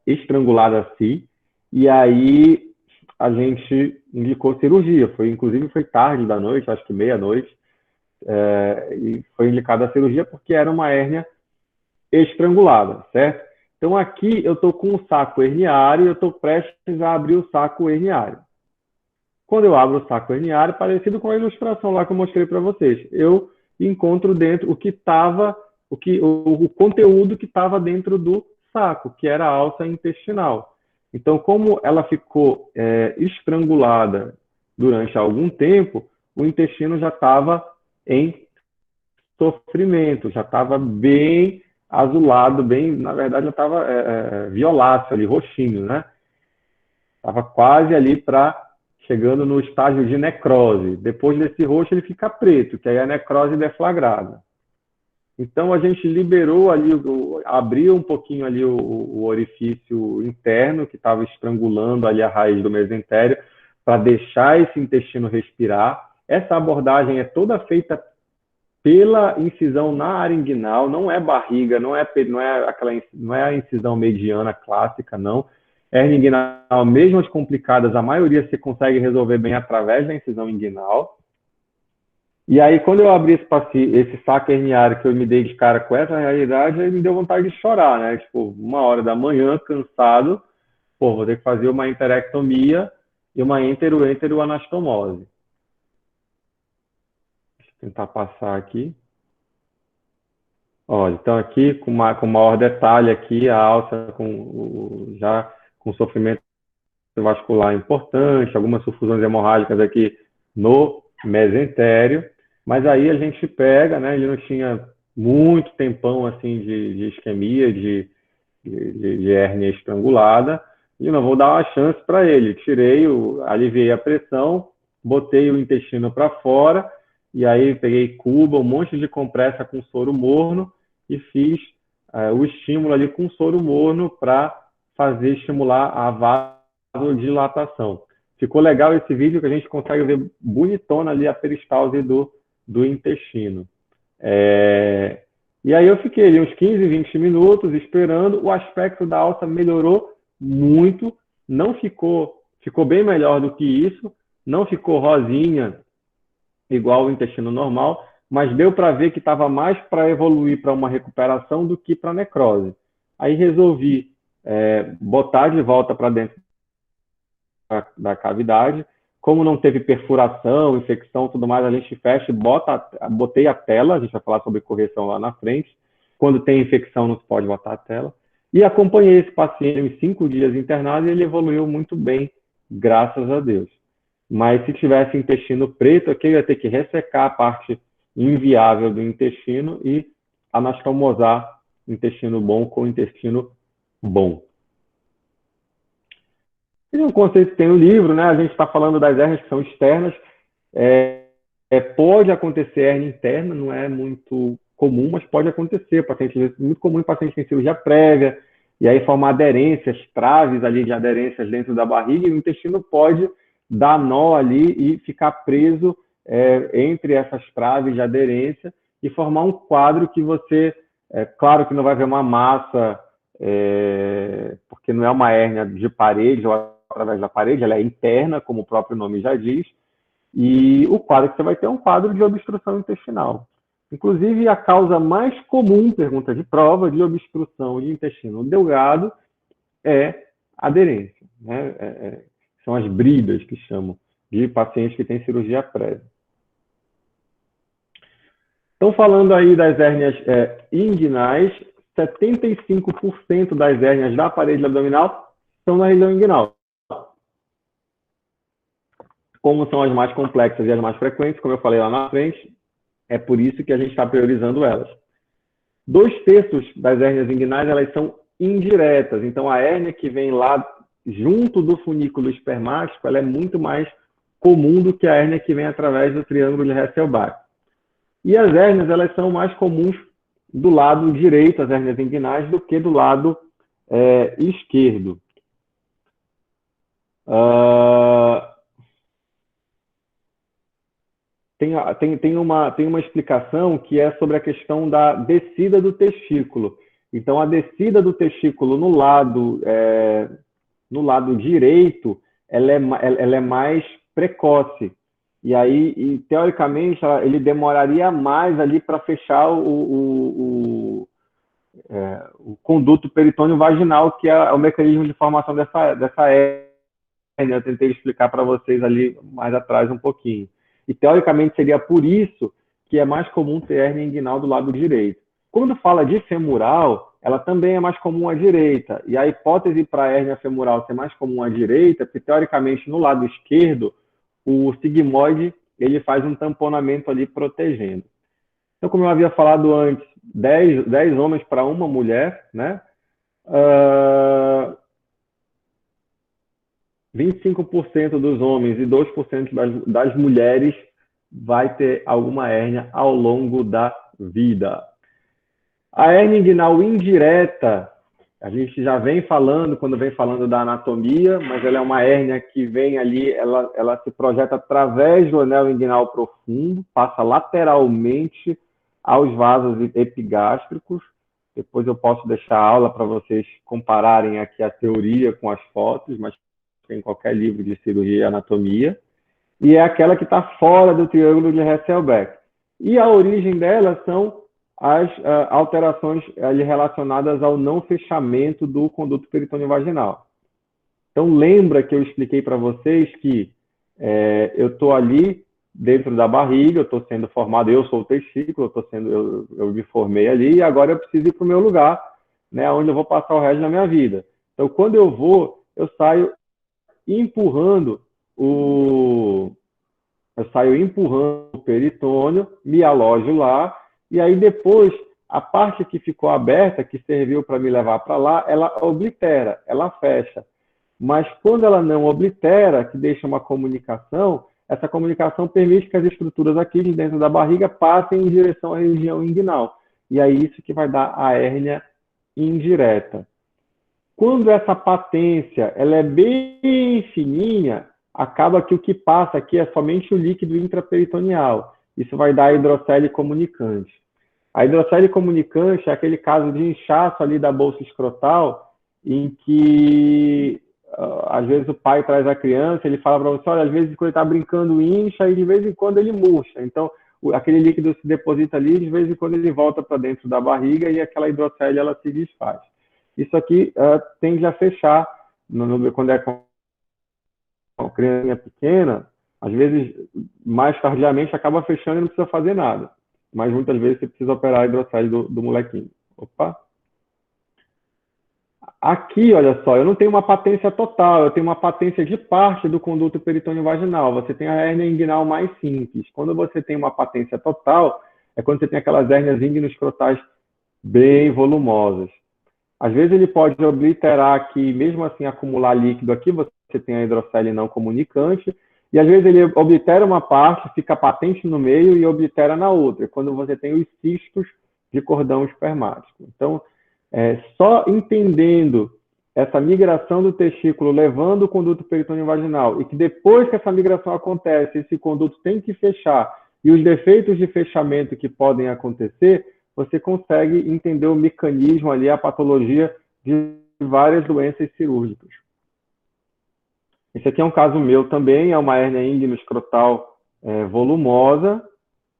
estrangulada assim, e aí a gente indicou cirurgia, inclusive foi tarde da noite, acho que meia-noite, e foi indicada a cirurgia porque era uma hérnia estrangulada, certo? Então aqui eu estou com o saco herniário e eu estou prestes a abrir o saco herniário. Quando eu abro o saco herniário, parecido com a ilustração lá que eu mostrei para vocês, eu encontro dentro o conteúdo que estava dentro do saco, que era a alça intestinal. Então, como ela ficou estrangulada durante algum tempo, o intestino já estava em sofrimento, já estava bem azulado, bem, na verdade já estava violáceo ali, roxinho, né? Estava quase ali para chegando no estágio de necrose. Depois desse roxo ele fica preto, que aí é a necrose deflagrada. Então a gente liberou ali, abriu um pouquinho ali o orifício interno que estava estrangulando ali a raiz do mesentério para deixar esse intestino respirar. Essa abordagem é toda feita pela incisão na área inguinal, não é barriga, não é a incisão mediana clássica, não. Hernia inguinal, mesmo as complicadas, a maioria você consegue resolver bem através da incisão inguinal. E aí, quando eu abri esse saco herniário, que eu me dei de cara com essa realidade, aí me deu vontade de chorar, né? Tipo, 1h da manhã, cansado, pô, vou ter que fazer uma enterectomia e uma enteroanastomose. Deixa eu tentar passar aqui. Olha, então aqui, com maior detalhe aqui, a alça já com sofrimento vascular importante, algumas sufusões hemorrágicas aqui no mesentério. Mas aí a gente pega, né? Ele não tinha muito tempão assim de isquemia, de hérnia estrangulada. E não vou dar uma chance para ele. Aliviei a pressão, botei o intestino para fora, e aí peguei cuba, um monte de compressa com soro morno e fiz o estímulo ali com soro morno para estimular a vasodilatação. Ficou legal esse vídeo que a gente consegue ver bonitona ali a peristalse do intestino. E aí eu fiquei ali uns 15, 20 minutos esperando, o aspecto da alça melhorou muito, não ficou bem melhor do que isso, não ficou rosinha igual o intestino normal, mas deu para ver que estava mais para evoluir para uma recuperação do que para necrose. Aí resolvi botar de volta para dentro da cavidade. Como não teve perfuração, infecção, tudo mais, a gente fecha e botei a tela, a gente vai falar sobre correção lá na frente. Quando tem infecção, não se pode botar a tela. E acompanhei esse paciente em 5 dias internado e ele evoluiu muito bem, graças a Deus. Mas se tivesse intestino preto, aqui eu ia ter que ressecar a parte inviável do intestino e anastomosar intestino bom com intestino bom. Tem um conceito que tem no livro, né? A gente está falando das hérnias que são externas. Pode acontecer hérnia interna, não é muito comum, mas pode acontecer. Muito comum em pacientes que têm cirurgia prévia, e aí formar aderências, traves ali de aderências dentro da barriga, e o intestino pode dar nó ali e ficar preso entre essas traves de aderência e formar um quadro que você, claro que não vai ver uma massa, porque não é uma hérnia de parede ou através da parede, ela é interna, como o próprio nome já diz, e o quadro que você vai ter é um quadro de obstrução intestinal. Inclusive, a causa mais comum, pergunta de prova, de obstrução de intestino delgado é aderência, né? São as bridas que chamam, de pacientes que têm cirurgia prévia. Então, falando aí das hérnias inguinais, 75% das hérnias da parede abdominal são na região inguinal. Como são as mais complexas e as mais frequentes, como eu falei lá na frente, é por isso que a gente está priorizando elas. 2/3 das hérnias inguinais, elas são indiretas. Então, a hérnia que vem lá junto do funículo espermático, ela é muito mais comum do que a hérnia que vem através do triângulo de Hesselbach. E as hérnias, elas são mais comuns do lado direito, as hérnias inguinais, do que do lado esquerdo. Tem uma explicação que é sobre a questão da descida do testículo. Então, a descida do testículo no lado direito, ela é mais precoce. E aí, teoricamente, ele demoraria mais ali para fechar o conduto peritônio vaginal, que é o mecanismo de formação dessa hérnia. Eu tentei explicar para vocês ali mais atrás um pouquinho. E, teoricamente, seria por isso que é mais comum ter hérnia inguinal do lado direito. Quando fala de femoral, ela também é mais comum à direita. E a hipótese para a hérnia femoral ser mais comum à direita, porque, teoricamente, no lado esquerdo, o sigmoide ele faz um tamponamento ali protegendo. Então, como eu havia falado antes, 10 homens para uma mulher, né? 25% dos homens e 2% das mulheres vai ter alguma hérnia ao longo da vida. A hérnia inguinal indireta, a gente já vem falando, quando vem falando da anatomia, mas ela é uma hérnia que vem ali, ela se projeta através do anel inguinal profundo, passa lateralmente aos vasos epigástricos. Depois eu posso deixar a aula para vocês compararem aqui a teoria com as fotos, mas tem em qualquer livro de cirurgia e anatomia. E é aquela que está fora do triângulo de Hesselbeck. E a origem dela são as alterações ali relacionadas ao não fechamento do conduto peritônio vaginal. Então, lembra que eu expliquei para vocês que eu estou ali dentro da barriga, eu estou sendo formado, eu sou o testículo, eu me formei ali, e agora eu preciso ir para o meu lugar, né, onde eu vou passar o resto da minha vida. Então, quando eu vou, eu saio empurrando o peritônio, me alojo lá, e aí depois, a parte que ficou aberta, que serviu para me levar para lá, ela oblitera, ela fecha. Mas quando ela não oblitera, que deixa uma comunicação, essa comunicação permite que as estruturas aqui de dentro da barriga passem em direção à região inguinal. E é isso que vai dar a hérnia indireta. Quando essa patência ela é bem fininha, acaba que o que passa aqui é somente o líquido intraperitoneal. Isso vai dar a hidrocele comunicante. A hidrocele comunicante é aquele caso de inchaço ali da bolsa escrotal, em que, às vezes, o pai traz a criança, ele fala para você, olha, às vezes, quando ele está brincando, incha, e de vez em quando ele murcha. Então, aquele líquido se deposita ali, de vez em quando ele volta para dentro da barriga, e aquela hidrocele ela se desfaz. Isso aqui tende a fechar, quando é com uma criança pequena, às vezes, mais tardiamente, acaba fechando e não precisa fazer nada. Mas muitas vezes você precisa operar a hidrocele do molequinho. Opa! Aqui, olha só, eu não tenho uma patência total, eu tenho uma patência de parte do conduto peritônio vaginal. Você tem a hérnia inguinal mais simples. Quando você tem uma patência total, é quando você tem aquelas hérnias inguino-escrotais bem volumosas. Às vezes ele pode obliterar aqui, mesmo assim acumular líquido aqui, você tem a hidrocele não comunicante, e às vezes ele oblitera uma parte, fica patente no meio e oblitera na outra, quando você tem os cistos de cordão espermático. Então, só entendendo essa migração do testículo, levando o conduto peritônio vaginal, e que depois que essa migração acontece, esse conduto tem que fechar, e os defeitos de fechamento que podem acontecer, você consegue entender o mecanismo ali, a patologia de várias doenças cirúrgicas. Esse aqui é um caso meu também, é uma hérnia inguino-escrotal volumosa,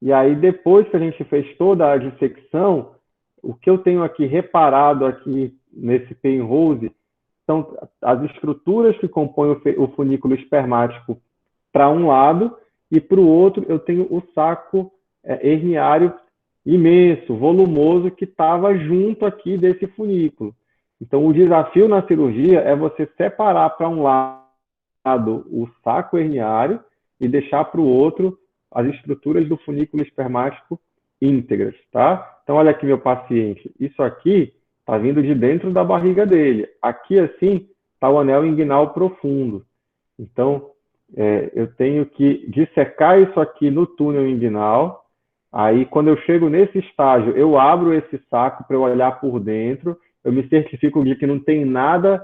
e aí depois que a gente fez toda a dissecção, o que eu tenho aqui reparado aqui nesse penrose são as estruturas que compõem o funículo espermático para um lado, e para o outro eu tenho o saco herniário imenso, volumoso, que estava junto aqui desse funículo. Então, o desafio na cirurgia é você separar para um lado o saco herniário e deixar para o outro as estruturas do funículo espermático íntegras, tá? Então, olha aqui meu paciente. Isso aqui está vindo de dentro da barriga dele. Aqui, assim, está o anel inguinal profundo. Então, eu tenho que dissecar isso aqui no túnel inguinal. Aí, quando eu chego nesse estágio, eu abro esse saco para eu olhar por dentro. Eu me certifico de que não tem nada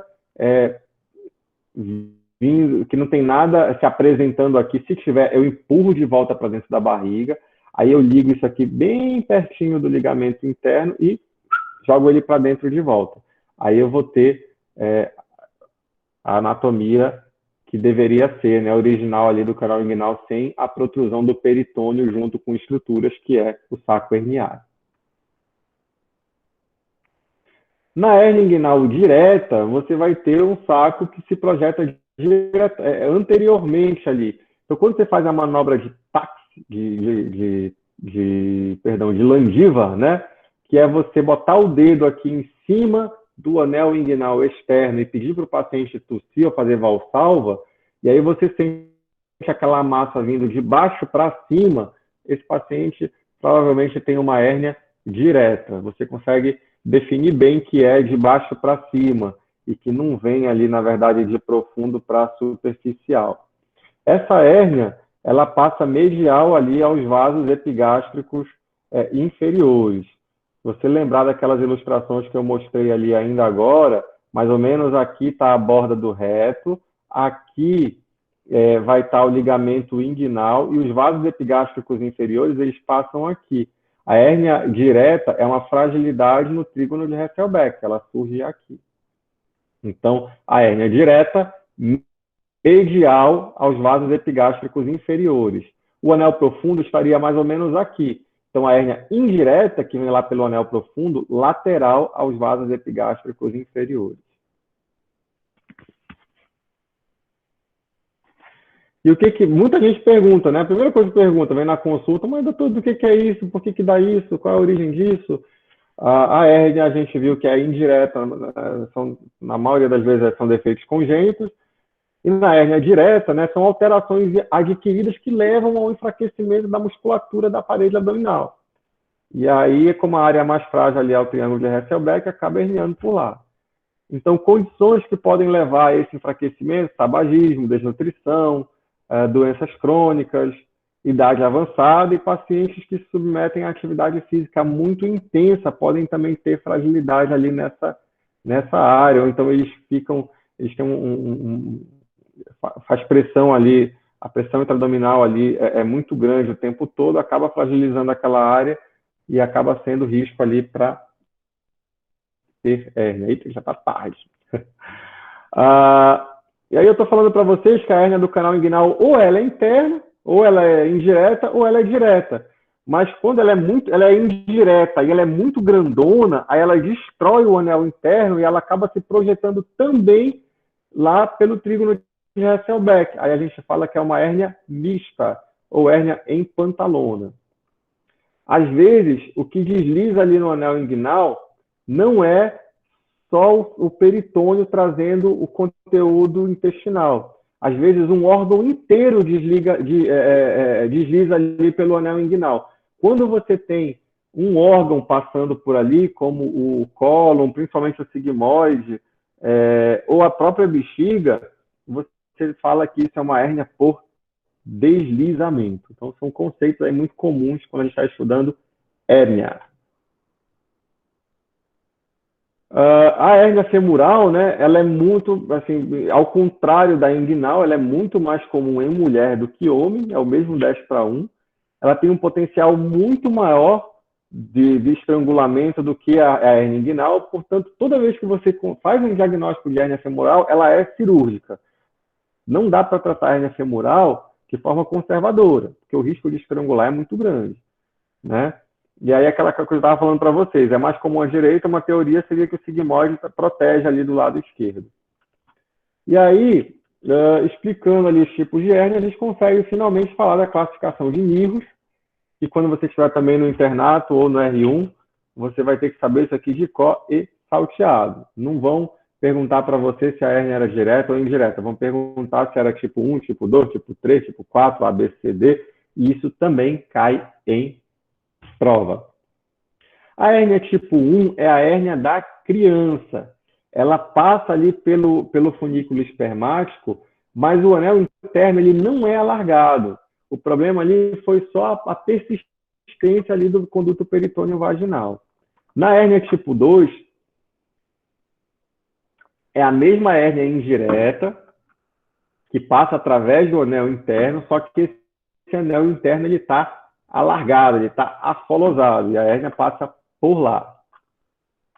que não tem nada se apresentando aqui. Se tiver, eu empurro de volta para dentro da barriga. Aí eu ligo isso aqui bem pertinho do ligamento interno e jogo ele para dentro de volta. Aí eu vou ter a anatomia que deveria ser, né, original ali do canal inguinal, sem a protrusão do peritônio junto com estruturas, que é o saco herniário. Na hérnia inguinal direta, você vai ter um saco que se projeta anteriormente ali. Então, quando você faz a manobra de táxi, de Landívar, né, que é você botar o dedo aqui em cima do anel inguinal externo e pedir para o paciente tossir ou fazer valsalva, e aí você sente aquela massa vindo de baixo para cima, esse paciente provavelmente tem uma hérnia direta. Você consegue definir bem que é de baixo para cima e que não vem ali, na verdade, de profundo para superficial. Essa hérnia, ela passa medial ali aos vasos epigástricos inferiores. Você lembrar daquelas ilustrações que eu mostrei ali ainda agora, mais ou menos aqui está a borda do reto, aqui vai estar o ligamento inguinal e os vasos epigástricos inferiores, eles passam aqui. A hérnia direta é uma fragilidade no trígono de Hesselbeck, ela surge aqui. Então, a hérnia direta, medial aos vasos epigástricos inferiores. O anel profundo estaria mais ou menos aqui. Então, a hérnia indireta, que vem lá pelo anel profundo, lateral aos vasos epigástricos inferiores. E o que muita gente pergunta, né? A primeira coisa que pergunta, vem na consulta, mas doutor, do que é isso? Por que dá isso? Qual é a origem disso? A hérnia, a gente viu que é indireta, na maioria das vezes são defeitos congênitos, e na hérnia direta, né, são alterações adquiridas que levam ao enfraquecimento da musculatura da parede abdominal. E aí, como a área mais frágil ali é o triângulo de Hesselbeck, acaba herniando por lá. Então, condições que podem levar a esse enfraquecimento, tabagismo, desnutrição, doenças crônicas, idade avançada e pacientes que se submetem a atividade física muito intensa podem também ter fragilidade ali nessa área, ou então eles têm faz pressão ali, a pressão intraabdominal ali é muito grande o tempo todo, acaba fragilizando aquela área e acaba sendo risco ali para ter hérnia. Eita, já está tarde. E aí eu estou falando para vocês que a hérnia do canal inguinal ou ela é interna, ou ela é indireta, ou ela é direta. Mas quando ela é indireta e ela é muito grandona, aí ela destrói o anel interno e ela acaba se projetando também lá pelo trígono de Hesselbeck. Aí a gente fala que é uma hérnia mista, ou hérnia em pantalona. Às vezes, o que desliza ali no anel inguinal não é só o peritônio trazendo o conteúdo intestinal. Às vezes, um órgão inteiro desliza ali pelo anel inguinal. Quando você tem um órgão passando por ali, como o cólon, principalmente o sigmoide, ou a própria bexiga, você fala que isso é uma hérnia por deslizamento. Então, são conceitos aí muito comuns quando a gente está estudando hérnia. A hérnia femoral, né, ela é muito, assim, ao contrário da inguinal, ela é muito mais comum em mulher do que homem, é o mesmo 10:1. Ela tem um potencial muito maior de estrangulamento do que a hérnia inguinal, portanto, toda vez que você faz um diagnóstico de hérnia femoral, ela é cirúrgica. Não dá para tratar a hérnia femoral de forma conservadora, porque o risco de estrangular é muito grande, né? E aí aquela coisa que eu estava falando para vocês, é mais comum à direita, uma teoria seria que o sigmoide protege ali do lado esquerdo. E aí, explicando ali os tipos de hérnia, a gente consegue finalmente falar da classificação de Nihus, e quando você estiver também no internato ou no R1, você vai ter que saber isso aqui de cor e salteado. Não vão perguntar para você se a hérnia era direta ou indireta, vão perguntar se era tipo 1, tipo 2, tipo 3, tipo 4, A, B, C, D, e isso também cai em prova. A hérnia tipo 1 é a hérnia da criança. Ela passa ali pelo funículo espermático, mas o anel interno ele não é alargado. O problema ali foi só a persistência ali do conduto peritônio vaginal. Na hérnia tipo 2, é a mesma hérnia indireta, que passa através do anel interno, só que esse anel interno está alargado, ele está afolosado, e a hérnia passa por lá.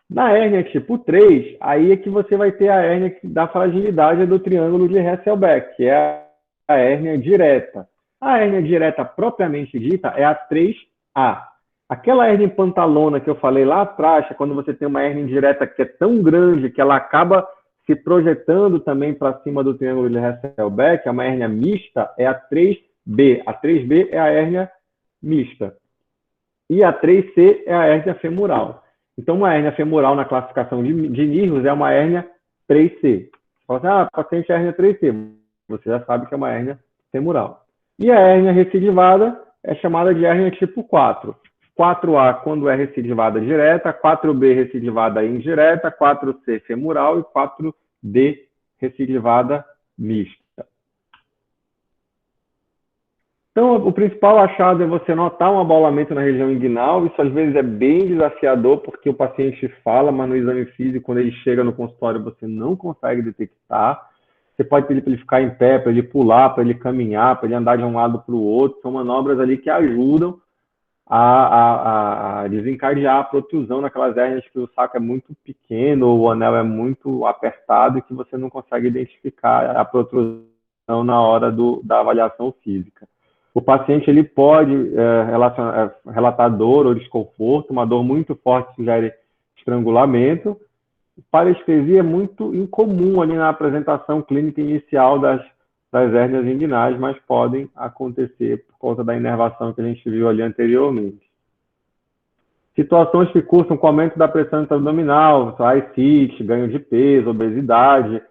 Na hérnia tipo 3, aí é que você vai ter a hérnia da fragilidade do triângulo de Hesselbeck, que é a hérnia direta. A hérnia direta propriamente dita é a 3A. Aquela hérnia em pantalona que eu falei lá atrás, é quando você tem uma hérnia indireta que é tão grande que ela acaba se projetando também para cima do triângulo de Hesselbeck, é uma hérnia mista, é a 3B. A 3B é a hérnia mista. E a 3C é a hérnia femoral. Então, uma hérnia femoral na classificação de Nihus é uma hérnia 3C. Você fala assim, paciente hérnia 3C. Você já sabe que é uma hérnia femoral. E a hérnia recidivada é chamada de hérnia tipo 4. 4A quando é recidivada direta, 4B recidivada indireta, 4C femoral e 4D recidivada mista. Então, o principal achado é você notar um abolamento na região inguinal. Isso, às vezes, é bem desafiador, porque o paciente fala, mas no exame físico, quando ele chega no consultório, você não consegue detectar. Você pode pedir para ele ficar em pé, para ele pular, para ele caminhar, para ele andar de um lado para o outro. São manobras ali que ajudam a desencadear a protrusão naquelas hérnias que o saco é muito pequeno, ou o anel é muito apertado e que você não consegue identificar a protrusão na hora da avaliação física. O paciente ele pode relatar dor ou desconforto, uma dor muito forte sugere estrangulamento. Parestesia é muito incomum ali na apresentação clínica inicial das hérnias inguinais, mas podem acontecer por conta da inervação que a gente viu ali anteriormente. Situações que cursam com aumento da pressão intra-abdominal, ascite, ganho de peso, obesidade,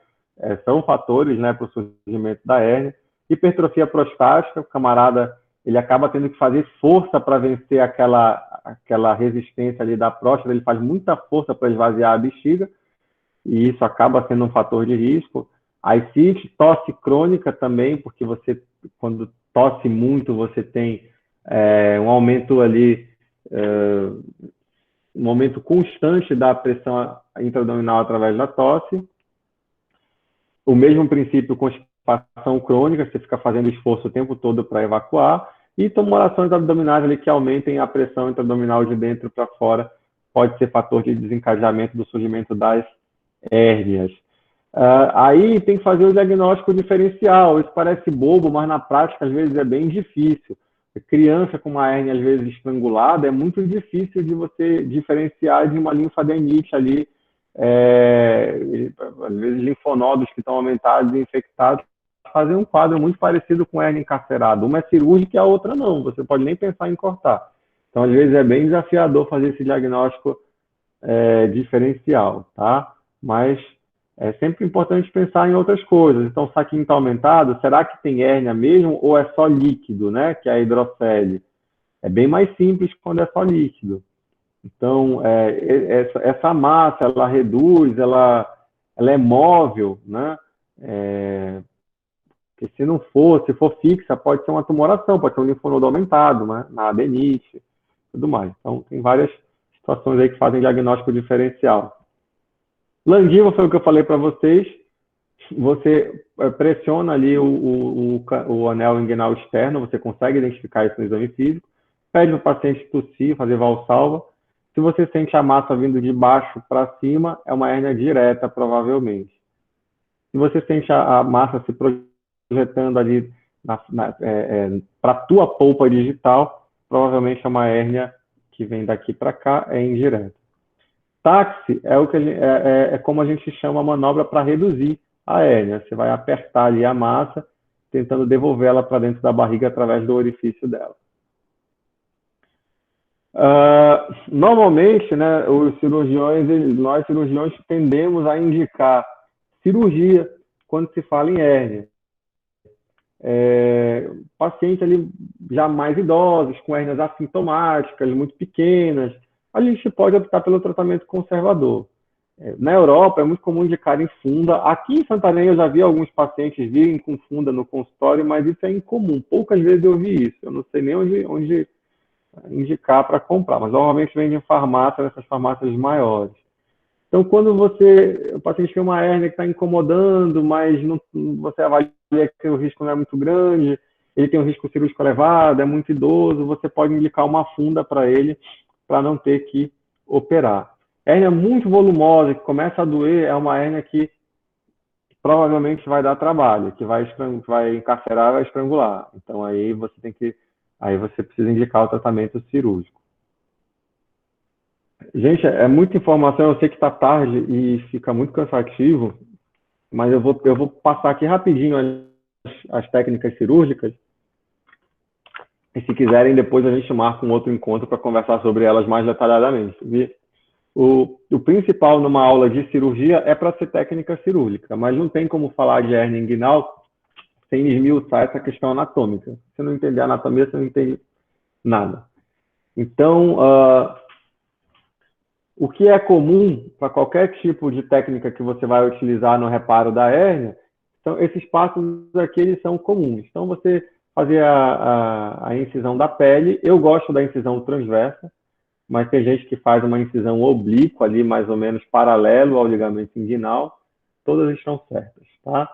são fatores, né, para o surgimento da hérnia. Hipertrofia prostática, o camarada ele acaba tendo que fazer força para vencer aquela resistência ali da próstata, ele faz muita força para esvaziar a bexiga, e isso acaba sendo um fator de risco. Ascite, tosse crônica também, porque você, quando tosse muito, você tem um aumento ali, um aumento constante da pressão intra-abdominal através da tosse. O mesmo princípio, constipação crônica, você fica fazendo esforço o tempo todo para evacuar, e tumorações abdominais ali que aumentem a pressão intra-abdominal de dentro para fora, pode ser fator de desencadeamento do surgimento das hérnias. Aí tem que fazer o diagnóstico diferencial. Isso parece bobo, mas na prática às vezes é bem difícil. Criança com uma hérnia às vezes estrangulada, é muito difícil de você diferenciar de uma linfadenite ali, às vezes linfonodos que estão aumentados e infectados, fazer um quadro muito parecido com hérnia encarcerada. Uma é cirúrgica e a outra não, você pode nem pensar em cortar. Então às vezes é bem desafiador fazer esse diagnóstico diferencial, tá? Mas é sempre importante pensar em outras coisas. Então, o saquinho está aumentado, será que tem hérnia mesmo ou é só líquido, né? Que é a hidrocele. É bem mais simples quando é só líquido. Então, essa massa, ela reduz, ela é móvel, né? Porque se for fixa, pode ser uma tumoração, pode ser um linfonodo aumentado, né? Na adenite, tudo mais. Então, tem várias situações aí que fazem diagnóstico diferencial. Landiva foi o que eu falei para vocês. Você pressiona ali o anel inguinal externo, você consegue identificar isso no exame físico, pede para o paciente tossir, fazer valsalva. Se você sente a massa vindo de baixo para cima, é uma hérnia direta, provavelmente. Se você sente a massa se projetando ali para a tua polpa digital, provavelmente é uma hérnia que vem daqui para cá, é indireta. Táxi é como a gente chama a manobra para reduzir a hérnia. Você vai apertar ali a massa, tentando devolvê-la para dentro da barriga através do orifício dela. Normalmente, né, nós cirurgiões tendemos a indicar cirurgia quando se fala em hérnia. Pacientes ali já mais idosos, com hérnias assintomáticas, muito pequenas, a gente pode optar pelo tratamento conservador. Na Europa, é muito comum indicar em funda. Aqui em Santarém, eu já vi alguns pacientes virem com funda no consultório, mas isso é incomum. Poucas vezes eu vi isso. Eu não sei nem onde indicar para comprar, mas normalmente vende em farmácia, nessas farmácias maiores. Então, quando o paciente tem uma hérnia que está incomodando, mas você avalia que o risco não é muito grande, ele tem um risco cirúrgico elevado, é muito idoso, você pode indicar uma funda para ele, para não ter que operar. Hérnia muito volumosa, que começa a doer, é uma hérnia que provavelmente vai dar trabalho, que vai encarcerar, vai estrangular. Então, aí você precisa indicar o tratamento cirúrgico. Gente, é muita informação, eu sei que está tarde e fica muito cansativo, mas eu vou passar aqui rapidinho as técnicas cirúrgicas. E se quiserem, depois a gente marca um outro encontro para conversar sobre elas mais detalhadamente. O principal numa aula de cirurgia é para ser técnica cirúrgica, mas não tem como falar de hérnia inguinal sem esmiuçar essa questão anatômica. Se você não entender a anatomia, você não entende nada. Então, o que é comum para qualquer tipo de técnica que você vai utilizar no reparo da hérnia, então, esses passos aqui eles são comuns. Então, você fazer a incisão da pele. Eu gosto da incisão transversa, mas tem gente que faz uma incisão oblíqua ali, mais ou menos paralelo ao ligamento inguinal. Todas estão certas, tá?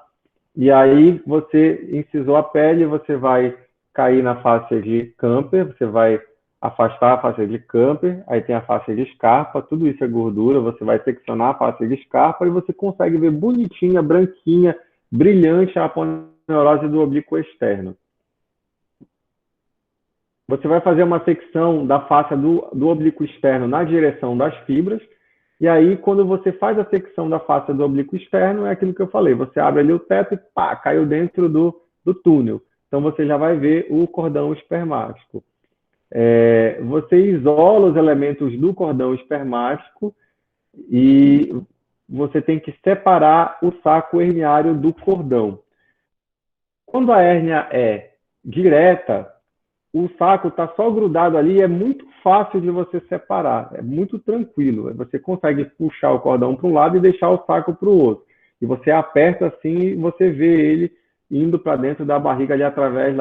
E aí, você incisou a pele, você vai cair na faixa de Camper, você vai afastar a faixa de Camper, aí tem a faixa de Scarpa, tudo isso é gordura, você vai seccionar a faixa de Scarpa e você consegue ver bonitinha, branquinha, brilhante a aponeurose do oblíquo externo. Você vai fazer uma secção da face do oblíquo externo na direção das fibras, e aí, quando você faz a secção da face do oblíquo externo, é aquilo que eu falei, você abre ali o teto e pá, caiu dentro do túnel. Então, você já vai ver o cordão espermático. Você isola os elementos do cordão espermático e você tem que separar o saco herniário do cordão. Quando a hérnia é direta, o saco está só grudado ali e é muito fácil de você separar, é muito tranquilo. Você consegue puxar o cordão para um lado e deixar o saco para o outro. E você aperta assim e você vê ele indo para dentro da barriga ali através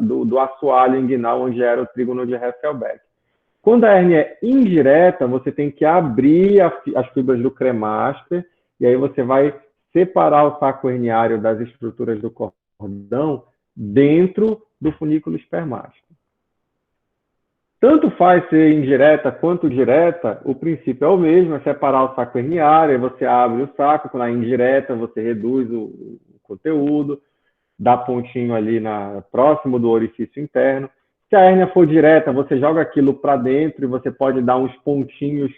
do assoalho inguinal, onde era o trígono de Hasselbeck. Quando a hérnia é indireta, você tem que abrir as fibras do cremaster e aí você vai separar o saco herniário das estruturas do cordão dentro do funículo espermático. Tanto faz ser indireta quanto direta, o princípio é o mesmo, é separar o saco herniário, aí você abre o saco, quando é indireta você reduz o conteúdo, dá pontinho ali próximo do orifício interno. Se a hérnia for direta, você joga aquilo para dentro e você pode dar uns pontinhos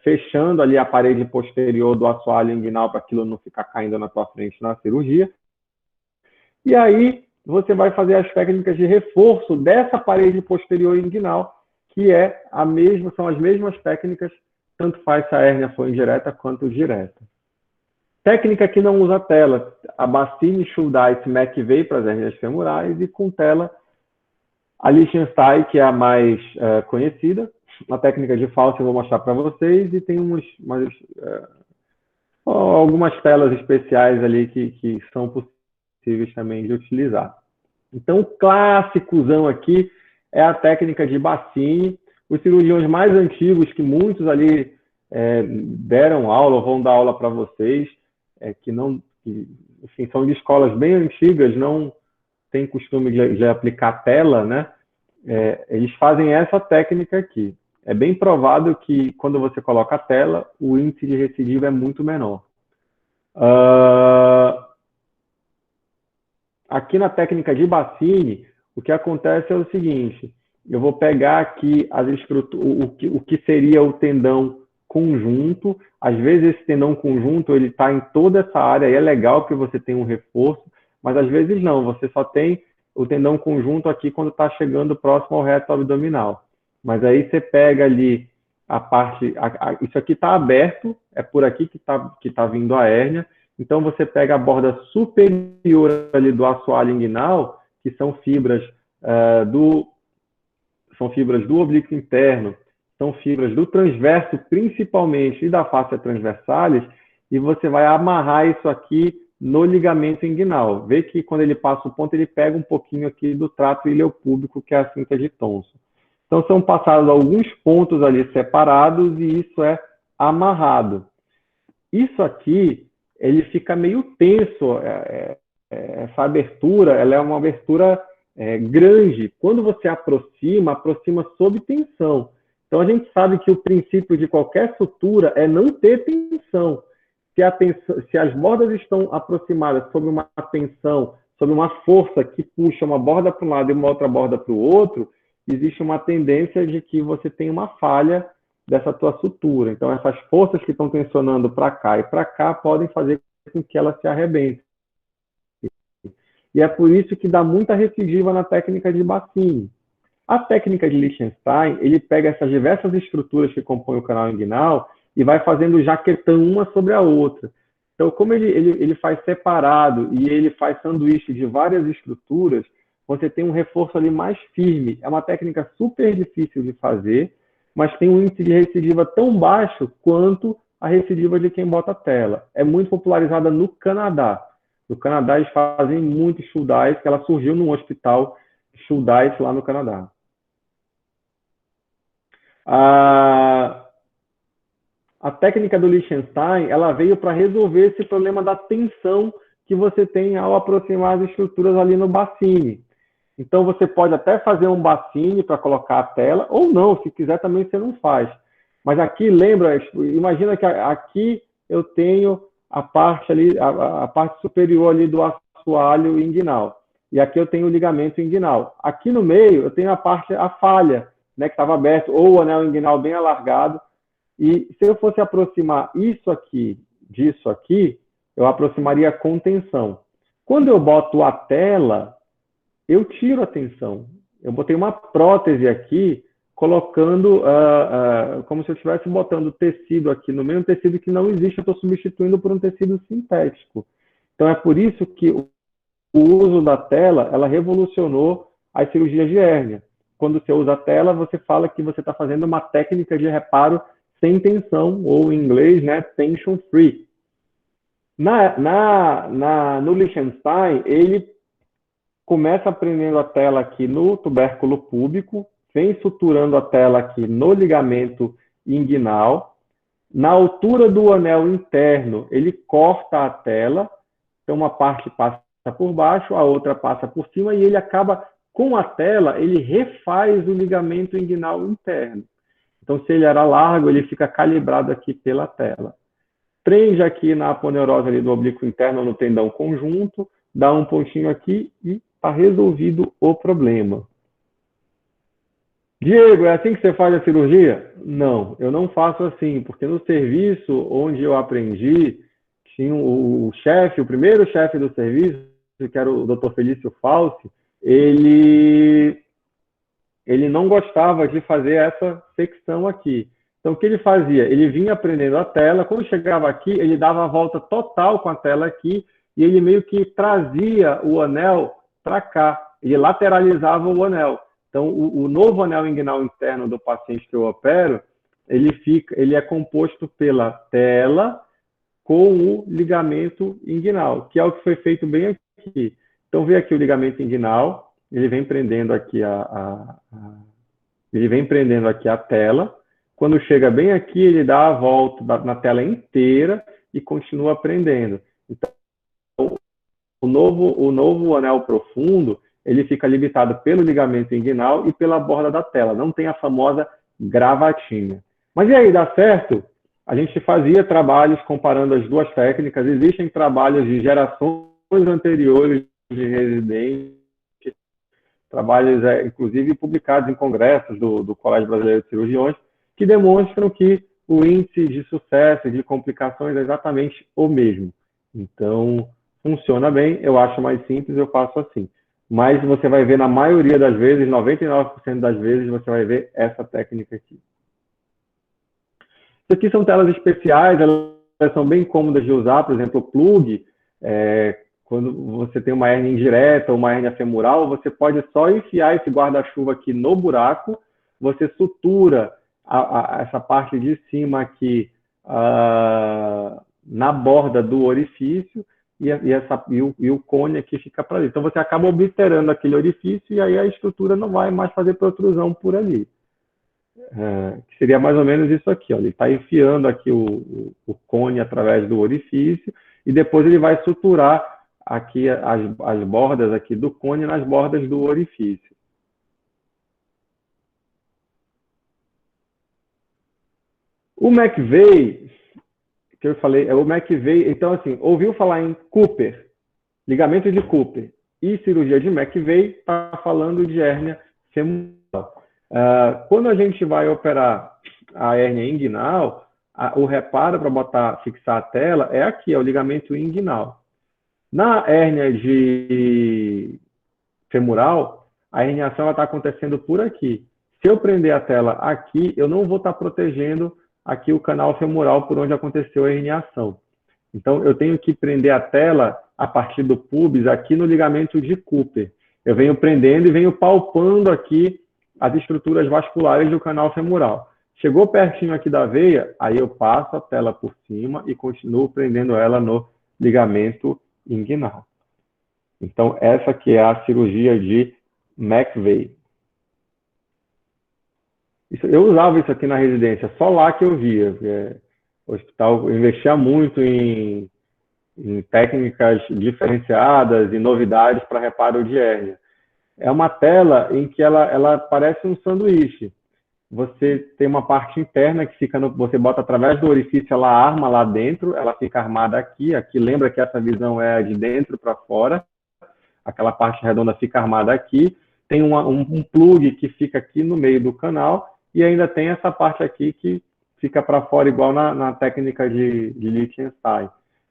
fechando ali a parede posterior do assoalho inguinal para aquilo não ficar caindo na tua frente na cirurgia. E aí você vai fazer as técnicas de reforço dessa parede posterior inguinal, que são as mesmas técnicas, tanto faz se a hérnia for indireta quanto direta. Técnica que não usa tela, a Bassini, Schuldeis, McVeigh para as hérnias femorais e com tela a Liechtenstein, que é a mais conhecida. A técnica de falso eu vou mostrar para vocês e tem algumas telas especiais ali que são possíveis também de utilizar. Então, o clássicozão aqui é a técnica de Bassini. Os cirurgiões mais antigos, que muitos ali deram aula, ou vão dar aula para vocês, enfim, são de escolas bem antigas, não tem costume de aplicar tela, né? Eles fazem essa técnica aqui. É bem provado que quando você coloca a tela, o índice de recidiva é muito menor. Aqui na técnica de Bassini, o que acontece é o seguinte, eu vou pegar aqui o que seria o tendão conjunto. Às vezes esse tendão conjunto ele está em toda essa área e é legal que você tenha um reforço, mas às vezes não, você só tem o tendão conjunto aqui quando está chegando próximo ao reto abdominal. Mas aí você pega ali a parte, isso aqui está aberto, é por aqui que tá vindo a hérnia. Então você pega a borda superior ali do assoalho inguinal, que são fibras do oblíquo interno, são fibras do transverso principalmente e da fáscia transversalis, e você vai amarrar isso aqui no ligamento inguinal. Vê que quando ele passa o ponto, ele pega um pouquinho aqui do trato ileopúbico, que é a cinta de Thomson. Então são passados alguns pontos ali separados e isso é amarrado. Isso aqui, ele fica meio tenso, essa abertura, ela é uma abertura grande. Quando você aproxima sob tensão. Então, a gente sabe que o princípio de qualquer sutura é não ter tensão. Se as bordas estão aproximadas sob uma tensão, sob uma força que puxa uma borda para um lado e uma outra borda para o outro, existe uma tendência de que você tenha uma falha dessa tua sutura. Então, essas forças que estão tensionando para cá e para cá podem fazer com que ela se arrebente. E é por isso que dá muita recidiva na técnica de Bassini. A técnica de Liechtenstein, ele pega essas diversas estruturas que compõem o canal inguinal e vai fazendo jaquetão uma sobre a outra. Então, como ele faz separado e ele faz sanduíche de várias estruturas, você tem um reforço ali mais firme. É uma técnica super difícil de fazer, mas tem um índice de recidiva tão baixo quanto a recidiva de quem bota tela. É muito popularizada no Canadá. No Canadá, eles fazem muito Schuldeis, que ela surgiu num hospital Schuldeis lá no Canadá. A técnica do Liechtenstein, ela veio para resolver esse problema da tensão que você tem ao aproximar as estruturas ali no bacine. Então, você pode até fazer um bacine para colocar a tela, ou não, se quiser também você não faz. Mas aqui, lembra, imagina que aqui eu tenho a parte ali, a parte superior ali do assoalho inguinal. E aqui eu tenho o ligamento inguinal. Aqui no meio eu tenho a falha, né, que estava aberto, ou o anel inguinal bem alargado. E se eu fosse aproximar isso aqui disso aqui, eu aproximaria com tensão. Quando eu boto a tela, eu tiro a tensão. Eu botei uma prótese aqui, colocando como se eu estivesse botando tecido aqui no meio, um tecido que não existe, eu estou substituindo por um tecido sintético. Então é por isso que o uso da tela, ela revolucionou as cirurgias de hérnia. Quando você usa a tela, você fala que você está fazendo uma técnica de reparo sem tensão, ou em inglês, né, tension free. No Liechtenstein, ele começa prendendo a tela aqui no tubérculo púbico, vem suturando a tela aqui no ligamento inguinal. Na altura do anel interno, ele corta a tela, então uma parte passa por baixo, a outra passa por cima, e ele acaba, com a tela, ele refaz o ligamento inguinal interno. Então, se ele era largo, ele fica calibrado aqui pela tela. Prende aqui na aponeurose ali do oblíquo interno, no tendão conjunto, dá um pontinho aqui e está resolvido o problema. Diego, é assim que você faz a cirurgia? Não, eu não faço assim, porque no serviço onde eu aprendi, tinha o chefe, o primeiro chefe do serviço, que era o Dr. Felício Falsi, ele não gostava de fazer essa secção aqui. Então, o que ele fazia? Ele vinha prendendo a tela, quando chegava aqui, ele dava a volta total com a tela aqui, e ele meio que trazia o anel para cá, ele lateralizava o anel. Então, o novo anel inguinal interno do paciente que eu opero, ele é composto pela tela com o ligamento inguinal, que é o que foi feito bem aqui. Então, vê aqui o ligamento inguinal, ele vem prendendo aqui a tela. Quando chega bem aqui, ele dá a volta na tela inteira e continua prendendo. Então, o novo anel profundo, ele fica limitado pelo ligamento inguinal e pela borda da tela. Não tem a famosa gravatinha. Mas e aí, dá certo? A gente fazia trabalhos comparando as duas técnicas. Existem trabalhos de gerações anteriores de residentes, trabalhos, inclusive, publicados em congressos do Colégio Brasileiro de Cirurgiões, que demonstram que o índice de sucesso e de complicações é exatamente o mesmo. Então, funciona bem, eu acho mais simples, eu faço assim. Mas você vai ver, na maioria das vezes, 99% das vezes, você vai ver essa técnica aqui. Isso aqui são telas especiais, elas são bem cômodas de usar, por exemplo, o plug, quando você tem uma hérnia indireta ou uma hérnia femoral, você pode só enfiar esse guarda-chuva aqui no buraco, você sutura essa parte de cima aqui na borda do orifício e o cone aqui fica para ali. Então você acaba obliterando aquele orifício e aí a estrutura não vai mais fazer protrusão por ali. Que seria mais ou menos isso aqui, ó. Ele está enfiando aqui o cone através do orifício e depois ele vai suturar aqui as bordas aqui do cone nas bordas do orifício. O McVeigh, que eu falei, é o McVeigh. Então, assim, ouviu falar em Cooper, ligamento de Cooper e cirurgia de McVeigh, está falando de hérnia femoral. Quando a gente vai operar a hérnia inguinal, o reparo para fixar a tela é aqui, é o ligamento inguinal. Na hérnia de femoral, a herniação está acontecendo por aqui. Se eu prender a tela aqui, eu não vou estar protegendo aqui o canal femoral por onde aconteceu a herniação. Então, eu tenho que prender a tela a partir do pubis aqui no ligamento de Cooper. eu venho prendendo e venho palpando aqui as estruturas vasculares do canal femoral. Chegou pertinho aqui da veia, aí eu passo a tela por cima e continuo prendendo ela no ligamento inguinal. Então, essa que é a cirurgia de McVeigh. Eu usava isso aqui na residência, só lá que eu via. O hospital investia muito em técnicas diferenciadas e novidades para reparo de hérnia. É uma tela em que ela parece um sanduíche. Você tem uma parte interna que fica você bota através do orifício, ela arma lá dentro, ela fica armada aqui. Aqui lembra que essa visão é de dentro para fora. Aquela parte redonda fica armada aqui. Tem um plug que fica aqui no meio do canal e ainda tem essa parte aqui que fica para fora, igual na técnica de Liechtenstein.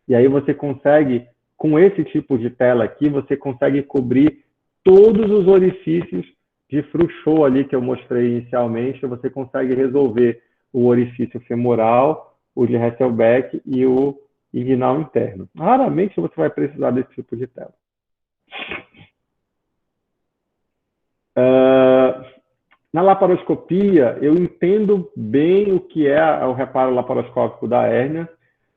E aí você consegue, com esse tipo de tela aqui, você consegue cobrir todos os orifícios de Frouchot ali que eu mostrei inicialmente. Você consegue resolver o orifício femoral, o de Hasselbeck e o inguinal interno. Raramente você vai precisar desse tipo de tela. Na laparoscopia, eu entendo bem o que é o reparo laparoscópico da hérnia,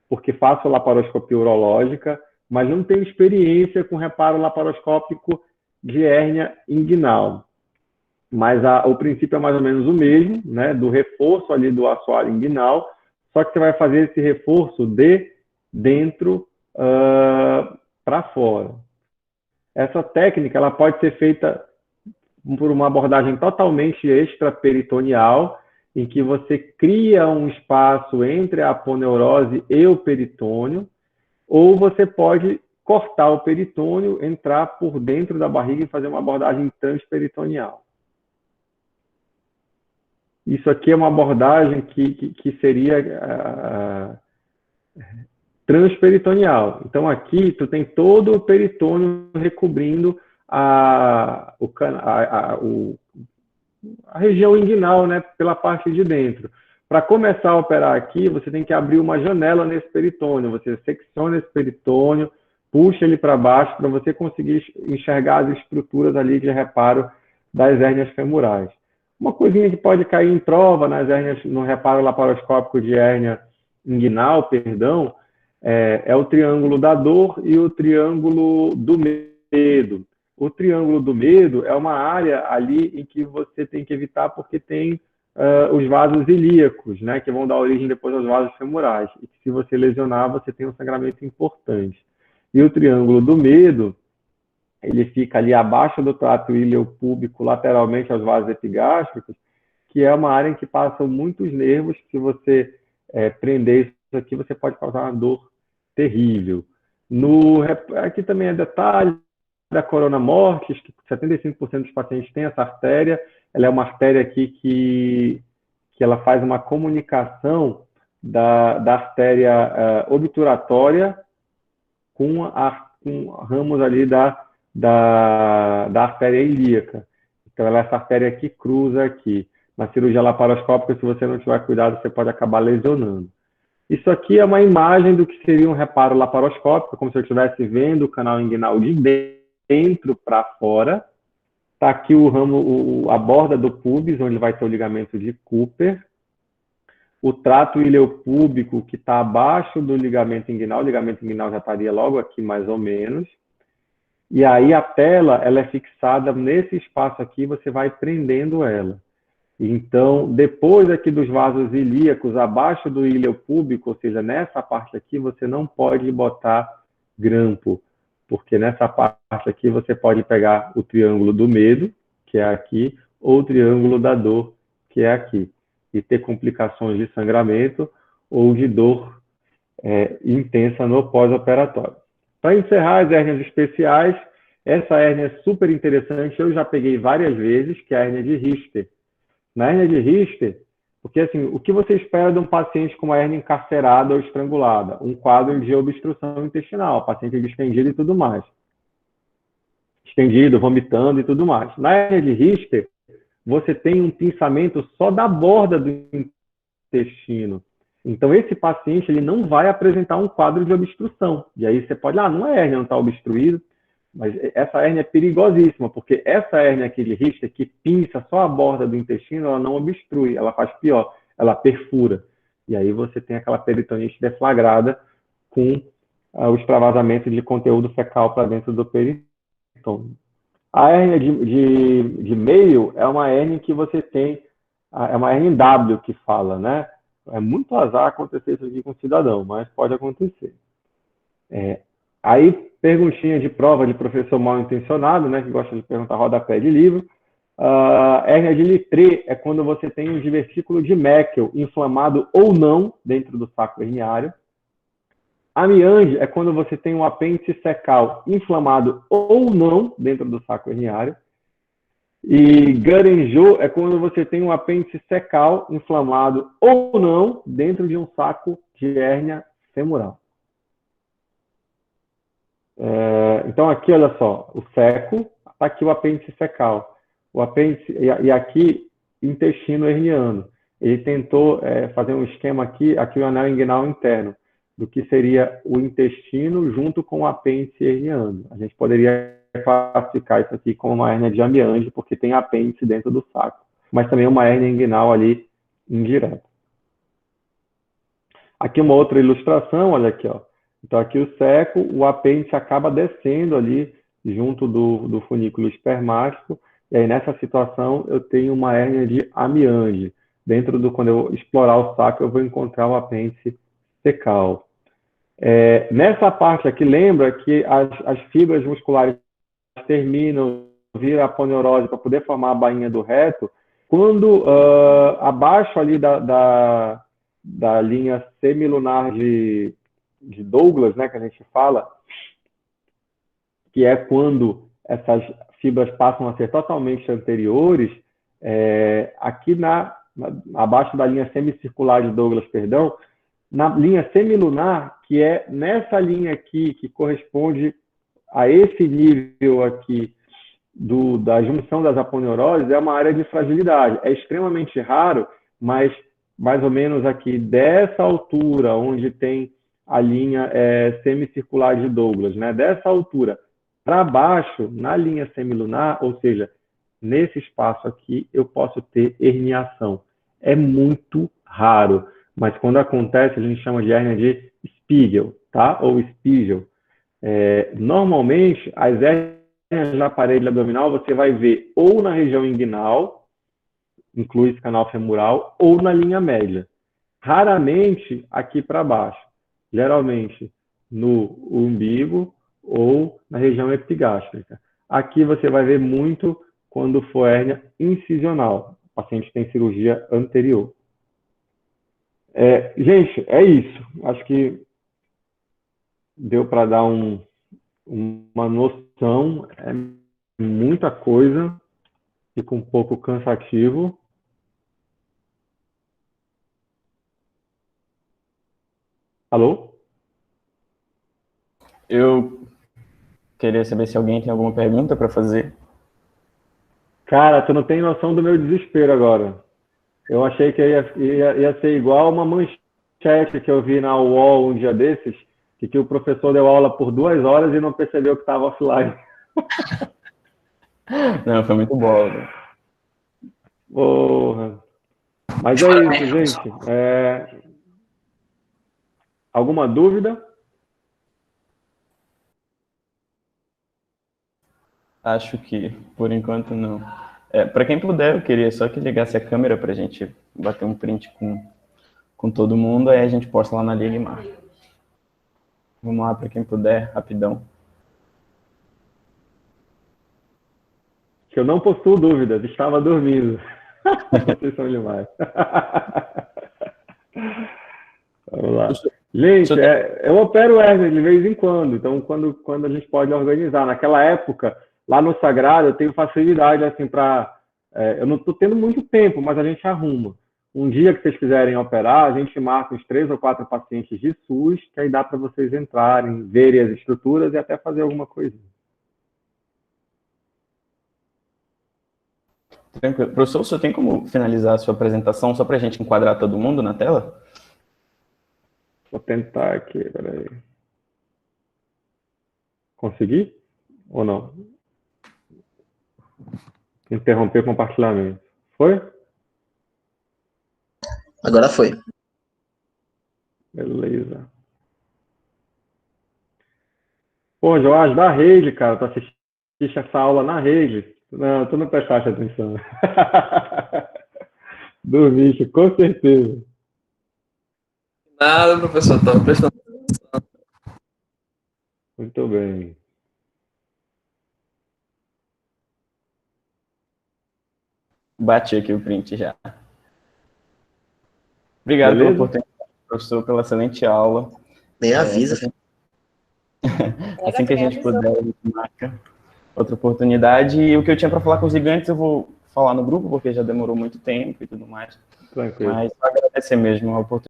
porque faço laparoscopia urológica, mas não tenho experiência com reparo laparoscópico de hérnia inguinal. Mas o princípio é mais ou menos o mesmo, né, do reforço ali do assoalho inguinal, só que você vai fazer esse reforço de dentro para fora. Essa técnica ela pode ser feita por uma abordagem totalmente extraperitoneal, em que você cria um espaço entre a aponeurose e o peritônio, ou você pode cortar o peritônio, entrar por dentro da barriga e fazer uma abordagem transperitoneal. Isso aqui é uma abordagem que seria transperitoneal. Então, aqui tu tem todo o peritônio recobrindo a região inguinal, né, pela parte de dentro. Para começar a operar aqui, você tem que abrir uma janela nesse peritônio. Você secciona esse peritônio, puxa ele para baixo para você conseguir enxergar as estruturas ali de reparo das hérnias femorais. Uma coisinha que pode cair em prova nas hérnias, no reparo laparoscópico de hérnia inguinal, perdão, é o triângulo da dor e o triângulo do medo. O triângulo do medo é uma área ali em que você tem que evitar porque tem os vasos ilíacos, né, que vão dar origem depois aos vasos femorais. E se você lesionar, você tem um sangramento importante. E o triângulo do medo, ele fica ali abaixo do trato ileo-púbico, lateralmente aos vasos epigástricos, que é uma área em que passam muitos nervos. Se você prender isso aqui, você pode causar uma dor terrível. Aqui também é detalhe da corona mortis, que 75% dos pacientes têm essa artéria. Ela é uma artéria aqui que ela faz uma comunicação da artéria obturatória com ramos ali da artéria ilíaca. Então, ela é essa artéria que cruza aqui. Na cirurgia laparoscópica, se você não tiver cuidado, você pode acabar lesionando. Isso aqui é uma imagem do que seria um reparo laparoscópico, como se eu estivesse vendo o canal inguinal de dentro para fora. Está aqui o ramo, a borda do pubis, onde vai ter o ligamento de Cooper. O trato ileopúbico, que está abaixo do ligamento inguinal. O ligamento inguinal já estaria logo aqui, mais ou menos. E aí a tela ela é fixada nesse espaço aqui, você vai prendendo ela. Então, depois aqui dos vasos ilíacos, abaixo do ileopúbico, ou seja, nessa parte aqui, você não pode botar grampo, porque nessa parte aqui você pode pegar o triângulo do medo, que é aqui, ou o triângulo da dor, que é aqui, e ter complicações de sangramento ou de dor intensa no pós-operatório. Para encerrar as hérnias especiais, essa hérnia é super interessante, eu já peguei várias vezes, que é a hérnia de Richter. Na hérnia de Richter, porque assim, o que você espera de um paciente com uma hérnia encarcerada ou estrangulada? Um quadro de obstrução intestinal, paciente distendido e tudo mais. Estendido, vomitando e tudo mais. Na hérnia de Richter, você tem um pinçamento só da borda do intestino. Então, esse paciente ele não vai apresentar um quadro de obstrução. E aí você pode, não é hérnia, não está obstruído. Mas essa hérnia é perigosíssima, porque essa hérnia aqui de Richter, que pinça só a borda do intestino, ela não obstrui, ela faz pior, ela perfura. E aí você tem aquela peritonite deflagrada com os extravasamentos de conteúdo fecal para dentro do peritônio. A hérnia de meio é uma hérnia que você tem, é uma hérnia em W que fala, né? É muito azar acontecer isso aqui com o cidadão, mas pode acontecer. Aí, perguntinha de prova de professor mal intencionado, né? Que gosta de perguntar rodapé de livro. Hérnia de Littré é quando você tem um divertículo de Meckel inflamado ou não dentro do saco herniário. Amiange é quando você tem um apêndice fecal inflamado ou não dentro do saco herniário. E Guerin-Jeau é quando você tem um apêndice fecal inflamado ou não dentro de um saco de hérnia femoral. Então aqui, olha só, o seco, está aqui o apêndice fecal. O apêndice, e aqui, intestino herniano. Ele tentou fazer um esquema aqui o anel inguinal interno, do que seria o intestino junto com o apêndice herniano. A gente poderia classificar isso aqui como uma hérnia de Amiange, porque tem apêndice dentro do saco, mas também uma hérnia inguinal ali indireta. Aqui uma outra ilustração, olha aqui, ó. Então aqui o seco, o apêndice acaba descendo ali junto do funículo espermático, e aí nessa situação eu tenho uma hérnia de Amiange. Quando eu explorar o saco, eu vou encontrar o apêndice fecal. Nessa parte aqui, lembra que as fibras musculares terminam, vira a aponeurose para poder formar a bainha do reto. Quando abaixo ali da linha semilunar de Douglas, né, que a gente fala, que é quando essas fibras passam a ser totalmente anteriores, aqui abaixo da linha semicircular de Douglas, perdão, na linha semilunar, que é nessa linha aqui, que corresponde a esse nível aqui da junção das aponeuroses, é uma área de fragilidade. É extremamente raro, mas mais ou menos aqui dessa altura, onde tem a linha semicircular de Douglas, né? Dessa altura para baixo, na linha semilunar, ou seja, nesse espaço aqui, eu posso ter herniação. É muito raro, mas quando acontece, a gente chama de hérnia de Spiegel, tá? Ou Spiegel. Normalmente, as hérnias na parede abdominal você vai ver ou na região inguinal, inclui esse canal femoral, ou na linha média. Raramente aqui para baixo. Geralmente no umbigo ou na região epigástrica. Aqui você vai ver muito quando for hérnia incisional. O paciente tem cirurgia anterior. Gente, é isso. Acho que deu para dar uma noção. É muita coisa. Fica um pouco cansativo. Alô? Eu queria saber se alguém tem alguma pergunta para fazer. Cara, tu não tem noção do meu desespero agora. Eu achei que ia ser igual uma manchete que eu vi na UOL um dia desses, que o professor deu aula por 2 horas e não percebeu que estava offline. Não, foi muito bom. Né? Porra. Mas é isso, gente. Alguma dúvida? Acho que, por enquanto, não. Para quem puder, eu queria só que ligasse a câmera para a gente bater um print com todo mundo, aí a gente posta lá na Liga e marca. Vamos lá, para quem puder, rapidão. Que eu não possuo dúvidas, estava dormindo. Vocês são demais. Vamos lá. Gente, eu opero hérnia de vez em quando, então quando a gente pode organizar. Naquela época, lá no Sagrado, eu tenho facilidade assim para... eu não estou tendo muito tempo, mas a gente arruma. Um dia que vocês quiserem operar, a gente marca uns 3 ou 4 pacientes de SUS, que aí dá para vocês entrarem, verem as estruturas e até fazer alguma coisinha. Tranquilo. Professor, você tem como finalizar a sua apresentação só para a gente enquadrar todo mundo na tela? Vou tentar aqui, peraí. Consegui? Ou não? Interromper o compartilhamento. Foi? Agora foi. Beleza. Pô, Joás, da rede, cara. Tu assististe essa aula na rede? Não, tu não prestaste atenção. Dormiste, com certeza. Nada, professor, estava prestando. Muito bem. Bati aqui o print já. Obrigado Beleza? pela oportunidade, professor, pela excelente aula. Nem avisa. Assim que a gente puder, a gente marca outra oportunidade. E o que eu tinha para falar com os gigantes, eu vou falar no grupo, porque já demorou muito tempo e tudo mais. Tranquilo. Mas só agradecer mesmo a oportunidade.